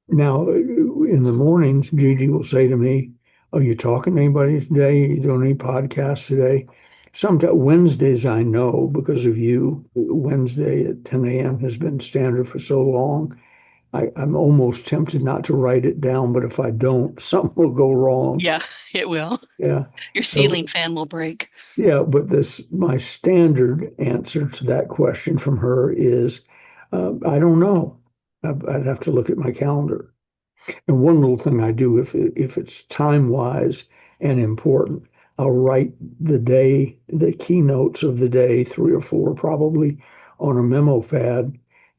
Now, in the mornings, Gigi will say to me, are you talking to anybody today? Are you doing any podcasts today? Sometimes Wednesdays, I know because of you. Wednesday at 10 a.m. has been standard for so long. I'm almost tempted not to write it down, but if I don't, something will go wrong. Yeah, it will. Yeah. Your So, ceiling fan will break. yeah, but my standard answer to that question from her is, I don't know. I'd have to look at my calendar. And one little thing I do, if it's time wise and important, I'll write the keynotes of the day, three or four probably, on a memo pad,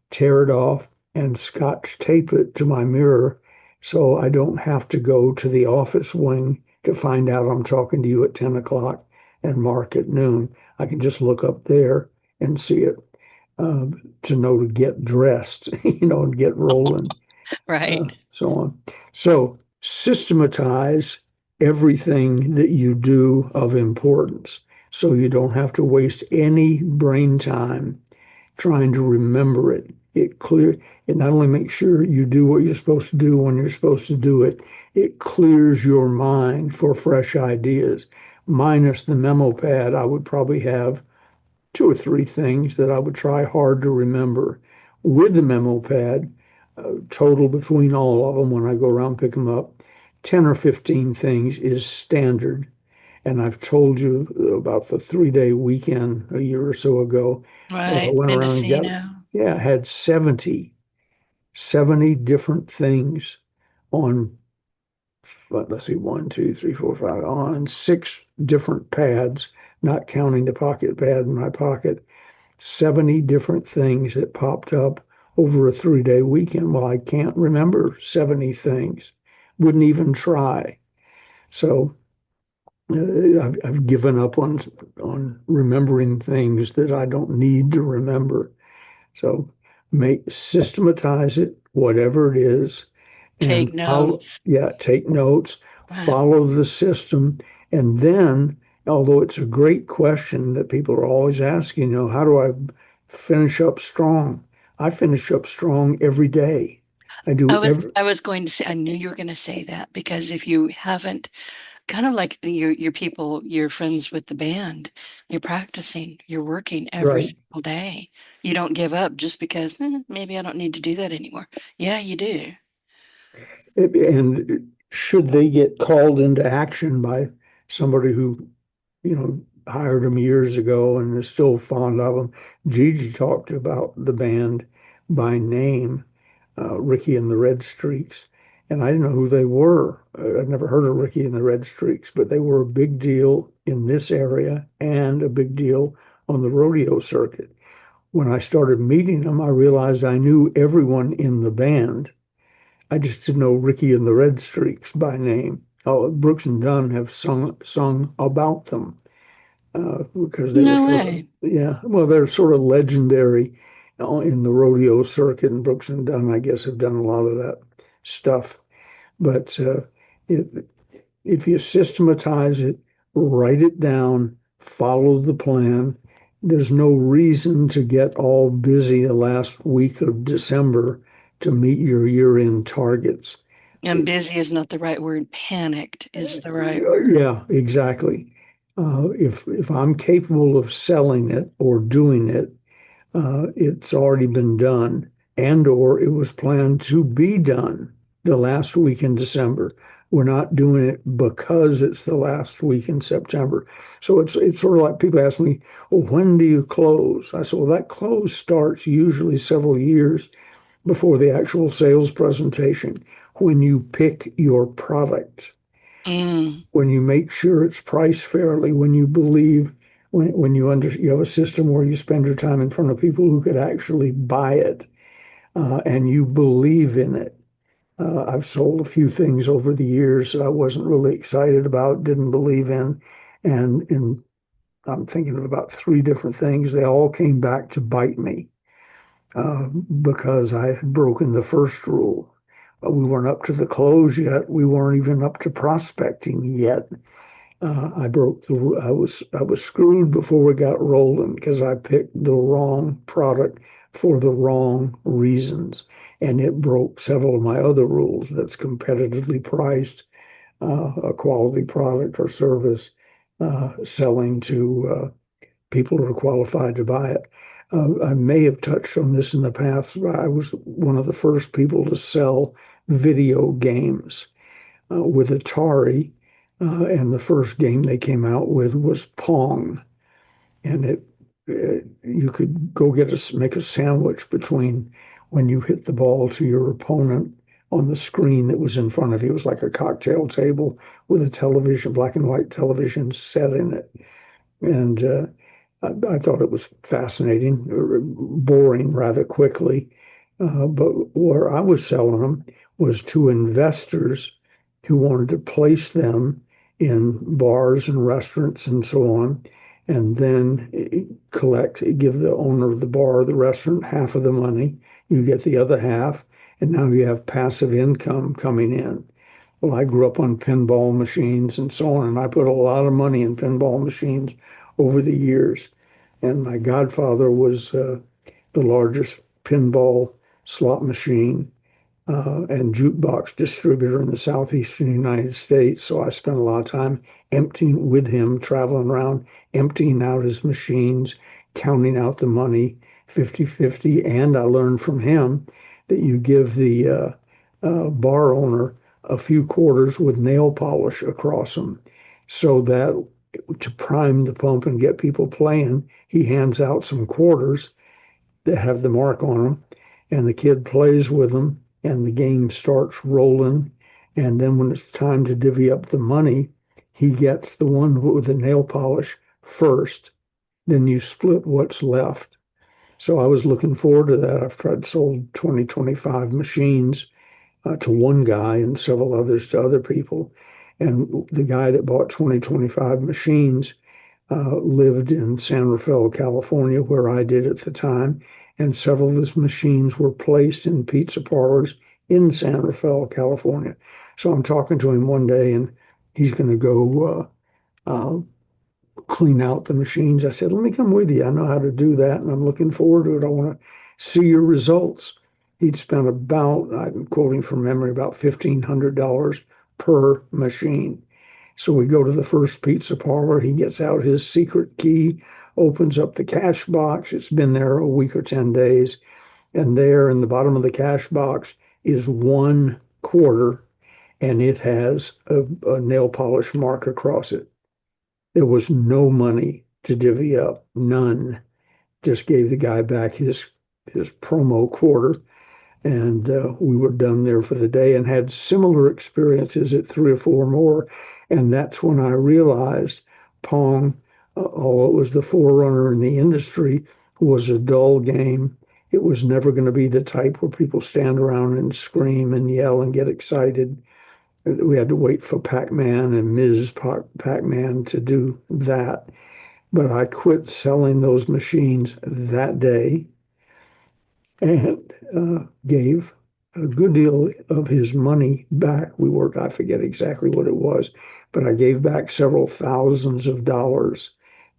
tear it off, and scotch tape it to my mirror so I don't have to go to the office wing to find out I'm talking to you at 10 o'clock and Mark at noon. I can just look up there and see it uh, to know to get dressed, and get rolling, Right. so on. So systematize everything that you do of importance so you don't have to waste any brain time trying to remember it. It not only makes sure you do what you're supposed to do when you're supposed to do it, it clears your mind for fresh ideas. Minus the memo pad, I would probably have two or three things that I would try hard to remember. With the memo pad, total between all of them when I go around pick them up, 10 or 15 things is standard. And I've told you about the 3-day weekend a year or so ago. Right. Went around and got, Mendocino. yeah, had 70 different things on, let's see, one, two, three, four, five, on 6 different pads, not counting the pocket pad in my pocket. 70 different things that popped up over a 3-day weekend. Well, I can't remember 70 things, wouldn't even try. So I've given up on remembering things that I don't need to remember. So systematize it, whatever it is, and Take notes. take notes, Right. follow the system, and then, although it's a great question that people are always asking, how do I finish up strong? I finish up strong every day. I I do was every I was going to say I knew you were going to say that because if you haven't kind of like your people, your friends with the band, you're practicing, you're working every right. single day. You don't give up just because maybe I don't need to do that anymore. Yeah, you do. And should they get called into action by somebody who, hired them years ago and is still fond of them? Gigi talked about the band by name, Ricky and the Red Streaks, and I didn't know who they were. I'd never heard of Ricky and the Red Streaks, but they were a big deal in this area and a big deal on the rodeo circuit. When I started meeting them, I realized I knew everyone in the band. I just didn't know Ricky and the Red Streaks by name. Oh, Brooks and Dunn have sung about them because they were No sort of, way. yeah, well, they're sort of legendary in the rodeo circuit, and Brooks and Dunn, I guess, have done a lot of that stuff. But it, if you systematize it, write it down, follow the plan, there's no reason to get all busy the last week of December to meet your year-end targets. And busy is not the right word. Panicked is the right word. Yeah, exactly. If I'm capable of selling it or doing it, it's already been done, and or it was planned to be done the last week in December. We're not doing it because it's the last week in September. So it's sort of like people ask me, "Well, when do you close?" I said, "Well, that close starts usually several years before the actual sales presentation, when you pick your product, Mm, when you make sure it's priced fairly, when you believe when you have a system where you spend your time in front of people who could actually buy it, and you believe in it. I've sold a few things over the years that I wasn't really excited about, didn't believe in, and I'm thinking of about three different things. They all came back to bite me because I had broken the first rule. We weren't up to the close yet. We weren't even up to prospecting yet. I broke the. I was screwed before we got rolling because I picked the wrong product for the wrong reasons, and it broke several of my other rules. That's competitively priced, a quality product or service, selling to people who are qualified to buy it. I may have touched on this in the past. I was one of the first people to sell video games with Atari, and the first game they came out with was Pong, and you could go make a sandwich between when you hit the ball to your opponent on the screen that was in front of you. It was like a cocktail table with a television, black and white television set in it, and I thought it was fascinating, boring rather quickly. But where I was selling them was to investors who wanted to place them in bars and restaurants and so on, and then give the owner of the bar or the restaurant half of the money. You get the other half, and now you have passive income coming in. Well, I grew up on pinball machines and so on, and I put a lot of money in pinball machines over the years. And my godfather was the largest pinball slot machine and jukebox distributor in the southeastern United States. So I spent a lot of time emptying with him, traveling around, emptying out his machines, counting out the money 50-50. And I learned from him that you give the bar owner a few quarters with nail polish across them so that to prime the pump and get people playing, he hands out some quarters that have the mark on them, and the kid plays with them, and the game starts rolling. And then when it's time to divvy up the money, he gets the one with the nail polish first. Then you split what's left. So I was looking forward to that. I've tried sold 20, 25 machines to one guy and several others to other people. And the guy that bought 20, 25 machines lived in San Rafael, California, where I did at the time. And several of his machines were placed in pizza parlors in San Rafael, California. So I'm talking to him one day, and he's going to go clean out the machines. I said, let me come with you. I know how to do that, and I'm looking forward to it. I want to see your results. He'd spent about, I'm quoting from memory, about $1,500 per machine. So we go to the first pizza parlor. He gets out his secret key, opens up the cash box. It's been there a week or 10 days. And there in the bottom of the cash box is one quarter, and it has a nail polish mark across it. There was no money to divvy up, none. Just gave the guy back his promo quarter, and we were done there for the day and had similar experiences at three or four more. And that's when I realized Pong, although it was the forerunner in the industry, was a dull game. It was never going to be the type where people stand around and scream and yell and get excited. We had to wait for Pac-Man and Ms. Pac-Man to do that. But I quit selling those machines that day and gave a good deal of his money back. I forget exactly what it was, but I gave back several thousands of dollars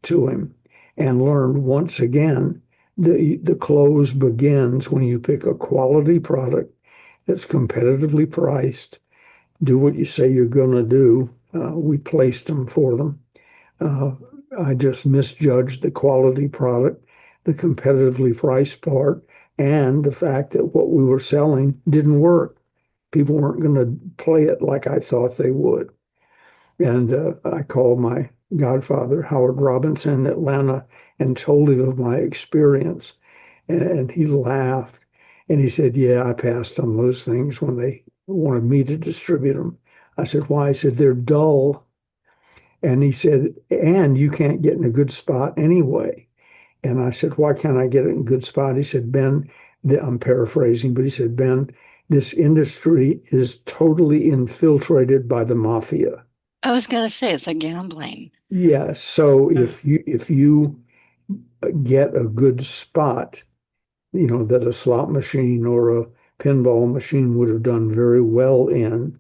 to him and learned once again the close begins when you pick a quality product that's competitively priced. Do what you say you're going to do. We placed them for them. Uh, I just misjudged the quality product, the competitively priced part, and the fact that what we were selling didn't work. People weren't going to play it like I thought they would. And I called my godfather, Howard Robinson, in Atlanta, and told him of my experience. And he laughed and he said, yeah, I passed on those things when they wanted me to distribute them. I said, why? He said, they're dull. And he said, and you can't get in a good spot anyway. And I said, why can't I get it in a good spot? He said, Ben, I'm paraphrasing, but he said, Ben, this industry is totally infiltrated by the mafia. I was going to say it's like gambling. Yes. So Mm. if you get a good spot, that a slot machine or a pinball machine would have done very well in,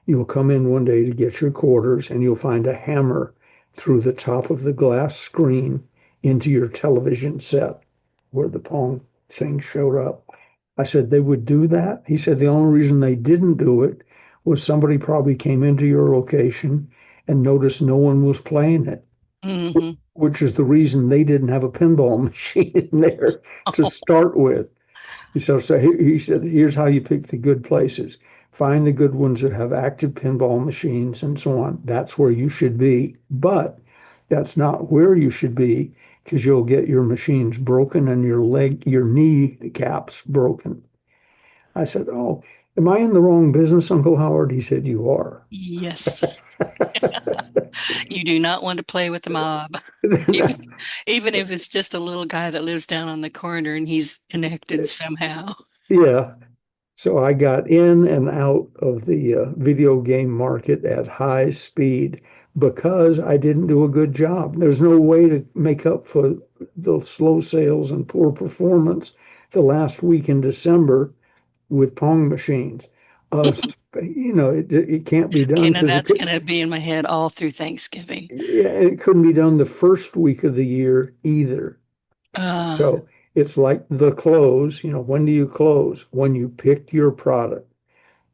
you'll come in one day to get your quarters and you'll find a hammer through the top of the glass screen into your television set where the Pong thing showed up. I said they would do that. He said the only reason they didn't do it was somebody probably came into your location and noticed no one was playing it, Hmm. which is the reason they didn't have a pinball machine in there to start with. He said, here's how you pick the good places. Find the good ones that have active pinball machines and so on. That's where you should be. But that's not where you should be because you'll get your machines broken and your knee caps broken. I said, oh, am I in the wrong business, Uncle Howard? He said, you are. Yes. You do not want to play with the mob, even even if it's just a little guy that lives down on the corner and he's connected somehow. Yeah. So I got in and out of the video game market at high speed because I didn't do a good job. There's no way to make up for the slow sales and poor performance the last week in December with Pong machines. It can't be Okay, done now because that's going to be in my head all through Thanksgiving. it couldn't be done the first week of the year either. Uh, So it's like the close. When do you close? When you picked your product.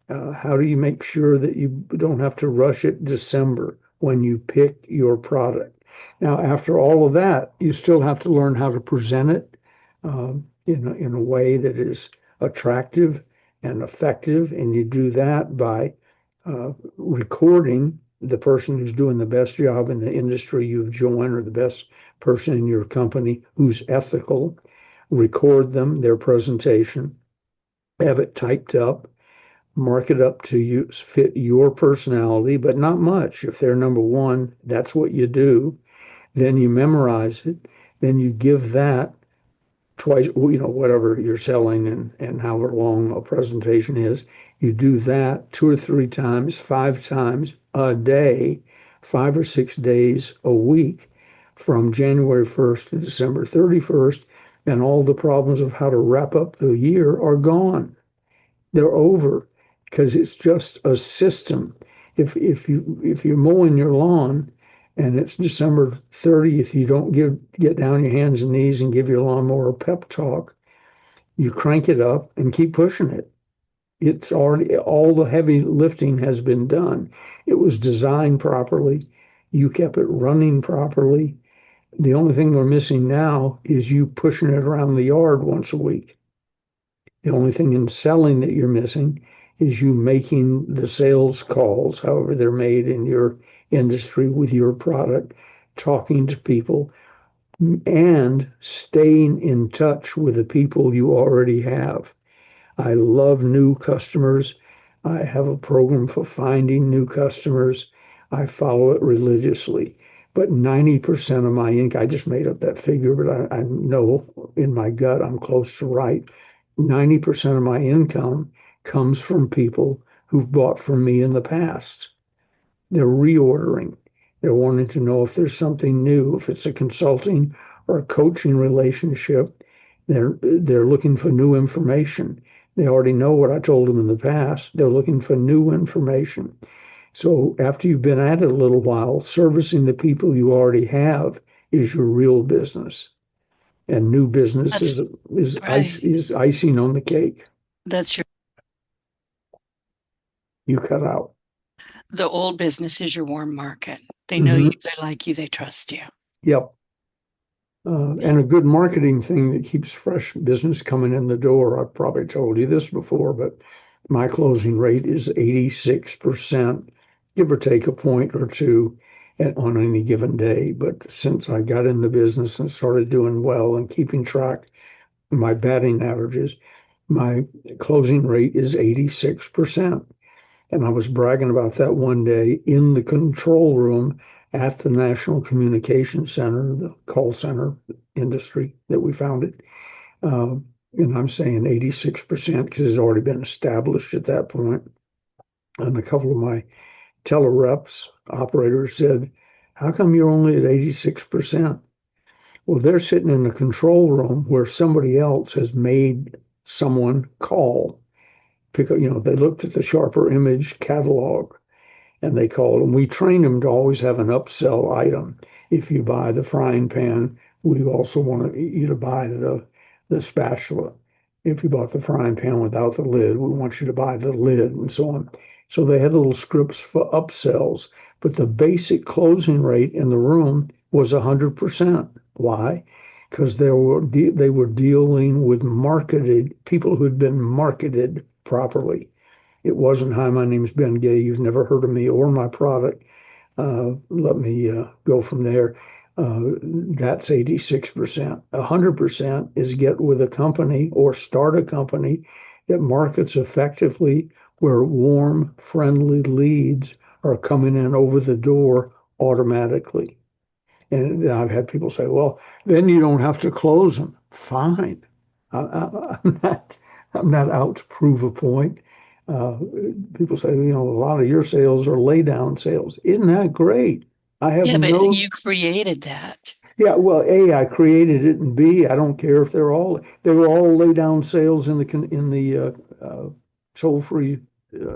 How do you make sure that you don't have to rush it December when you pick your product? Now, after all of that, you still have to learn how to present it in a way that is attractive and effective. And you do that by recording the person who's doing the best job in the industry you've joined or the best person in your company who's ethical. Record them, their presentation, have it typed up, mark it up to you fit your personality, but not much. If they're number one, that's what you do. Then you memorize it. Then you give that twice, whatever you're selling and however long a presentation is. You do that 2 or 3 times, 5 times a day, 5 or 6 days a week from January 1st to December 31st. And all the problems of how to wrap up the year are gone. They're over because it's just a system. If you're mowing your lawn and it's December 30th, you don't get down on your hands and knees and give your lawnmower a pep talk. You crank it up and keep pushing it. It's already all the heavy lifting has been done. It was designed properly. You kept it running properly. The only thing we're missing now is you pushing it around the yard once a week. The only thing in selling that you're missing is you making the sales calls, however they're made in your industry with your product, talking to people, and staying in touch with the people you already have. I love new customers. I have a program for finding new customers. I follow it religiously. But 90% of my income, I just made up that figure, but I know in my gut I'm close to right. 90% of my income comes from people who've bought from me in the past. They're reordering. They're wanting to know if there's something new, if it's a consulting or a coaching relationship. They're looking for new information. They already know what I told them in the past. They're looking for new information. So after you've been at it a little while, servicing the people you already have is your real business. And new business that's right. is icing on the cake. That's your You cut out. The old business is your warm market. They know you, Hmm. they like you, they trust you. Yep. And a good marketing thing that keeps fresh business coming in the door. I've probably told you this before, but my closing rate is 86%, give or take a point or two on any given day. But since I got in the business and started doing well and keeping track of my batting averages, my closing rate is 86%. And I was bragging about that one day in the control room at the National Communication Center, the call center industry that we founded. Uh, and I'm saying 86% because it's already been established at that point. And a couple of my telereps operators said, "How come you're only at 86%?" Well, they're sitting in the control room where somebody else has made someone call. Pick up, they looked at the sharper image catalog and they called them. We trained them to always have an upsell item. If you buy the frying pan, we also want you to buy the spatula. If you bought the frying pan without the lid, we want you to buy the lid and so on. So they had little scripts for upsells, but the basic closing rate in the room was 100%. Why? Because they were dealing with marketed people who'd been marketed properly. It wasn't, "Hi, my name's Ben Gay. You've never heard of me or my product. Let me go from there." That's 86%. 100% is get with a company or start a company that markets effectively where warm, friendly leads are coming in over the door automatically. And I've had people say, "Well, then you don't have to close them." Fine. I'm not out to prove a point. Uh, People say, a lot of your sales are lay down sales. Isn't that great? I have Yeah, but no, you created that. yeah, well, A, I created it, and B, I don't care if they were all lay down sales in the toll-free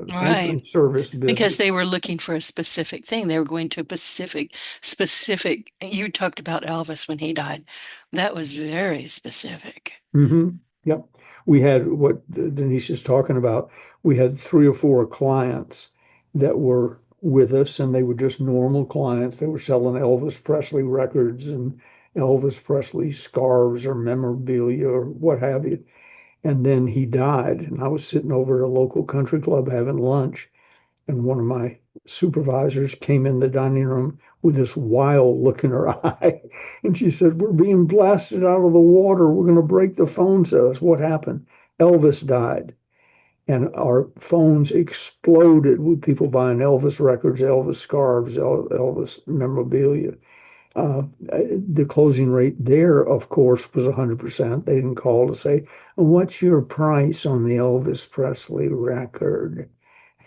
Right. answering service Because business. they were looking for a specific thing. They were going to a specific. You talked about Elvis when he died. That was very specific. Hmm. Yep. We had what Denise is talking about. We had three or four clients that were with us, and they were just normal clients. They were selling Elvis Presley records and Elvis Presley scarves or memorabilia or what have you. And then he died, and I was sitting over at a local country club having lunch, and one of my supervisors came in the dining room with this wild look in her eye. And she said, "We're being blasted out of the water. We're going to break the phone cells." What happened? Elvis died. And our phones exploded with people buying Elvis records, Elvis scarves, Elvis memorabilia. The closing rate there, of course, was 100%. They didn't call to say, "What's your price on the Elvis Presley record?"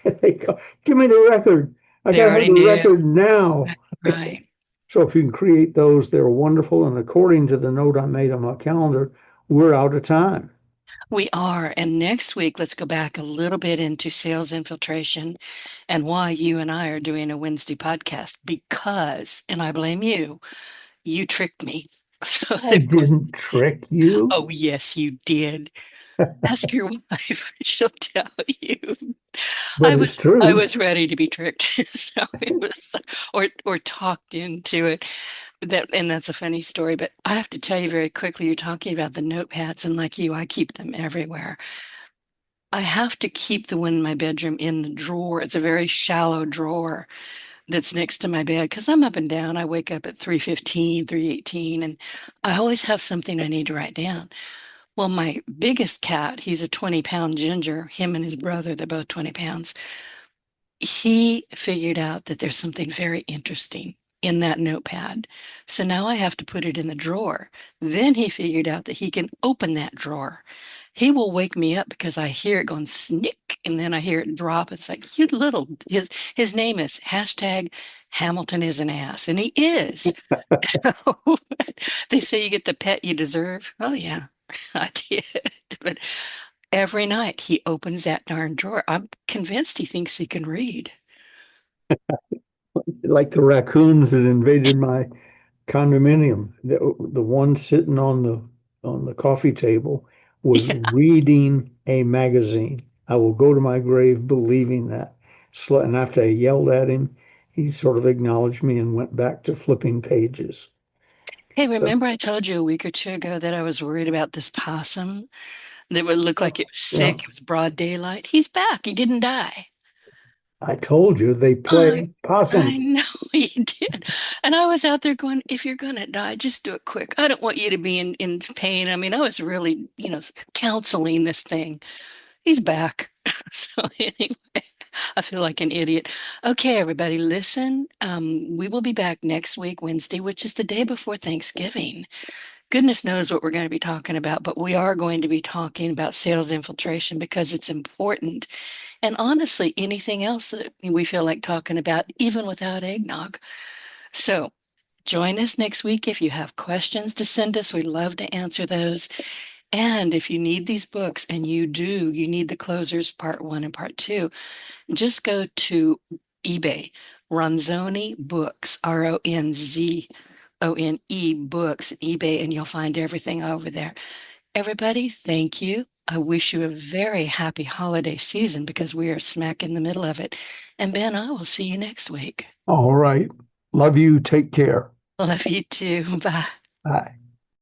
They go, "Give me the record. I They got to have already the knew. record now." Right. So if you can create those, they're wonderful. And according to the note I made on my calendar, we're out of time. We are. And next week, let's go back a little bit into sales infiltration and why you and I are doing a Wednesday podcast because, and I blame you, you tricked me. So I there, didn't trick you, oh, yes, you did. Ask your wife. She'll tell you. but it's I true. was ready to be tricked. So it was or talked into it. And that's a funny story, but I have to tell you very quickly, you're talking about the notepads and like you, I keep them everywhere. I have to keep the one in my bedroom in the drawer. It's a very shallow drawer that's next to my bed because I'm up and down. I wake up at 3:15, 3:18, and I always have something I need to write down. Well, my biggest cat, he's a 20-pound ginger, him and his brother, they're both 20 pounds. He figured out that there's something very interesting in that notepad. So now I have to put it in the drawer. Then he figured out that he can open that drawer. He will wake me up because I hear it going snick and then I hear it drop. It's like, you little, his name is hashtag Hamilton is an ass. And he is. They say you get the pet you deserve. Oh yeah, I did. But every night he opens that darn drawer. I'm convinced he thinks he can read. Like the raccoons that invaded my condominium. The one sitting on the coffee table was Yeah. reading a magazine. I will go to my grave believing that. And after I yelled at him, he sort of acknowledged me and went back to flipping pages. Hey, So, remember I told you a week or two ago that I was worried about this possum that would look like it was yeah, sick. It was broad daylight. He's back. He didn't die. I told you they Uh, play I possum. know he did. And I was out there going, if you're gonna die, just do it quick. I don't want you to be in pain. I mean, I was really, counseling this thing. He's back. So anyway. I feel like an idiot. Okay, everybody, listen. We will be back next week, Wednesday, which is the day before Thanksgiving. Goodness knows what we're going to be talking about, but we are going to be talking about sales infiltration because it's important. And honestly, anything else that we feel like talking about, even without eggnog. So join us next week. If you have questions to send us, we'd love to answer those. And if you need these books, and you need the closers part one and part two, just go to eBay, Ronzoni Books, Ronzone Books, eBay, and you'll find everything over there. Everybody, thank you. I wish you a very happy holiday season because we are smack in the middle of it. And Ben, I will see you next week. All right. Love you. Take care. Love you too. Bye. Bye.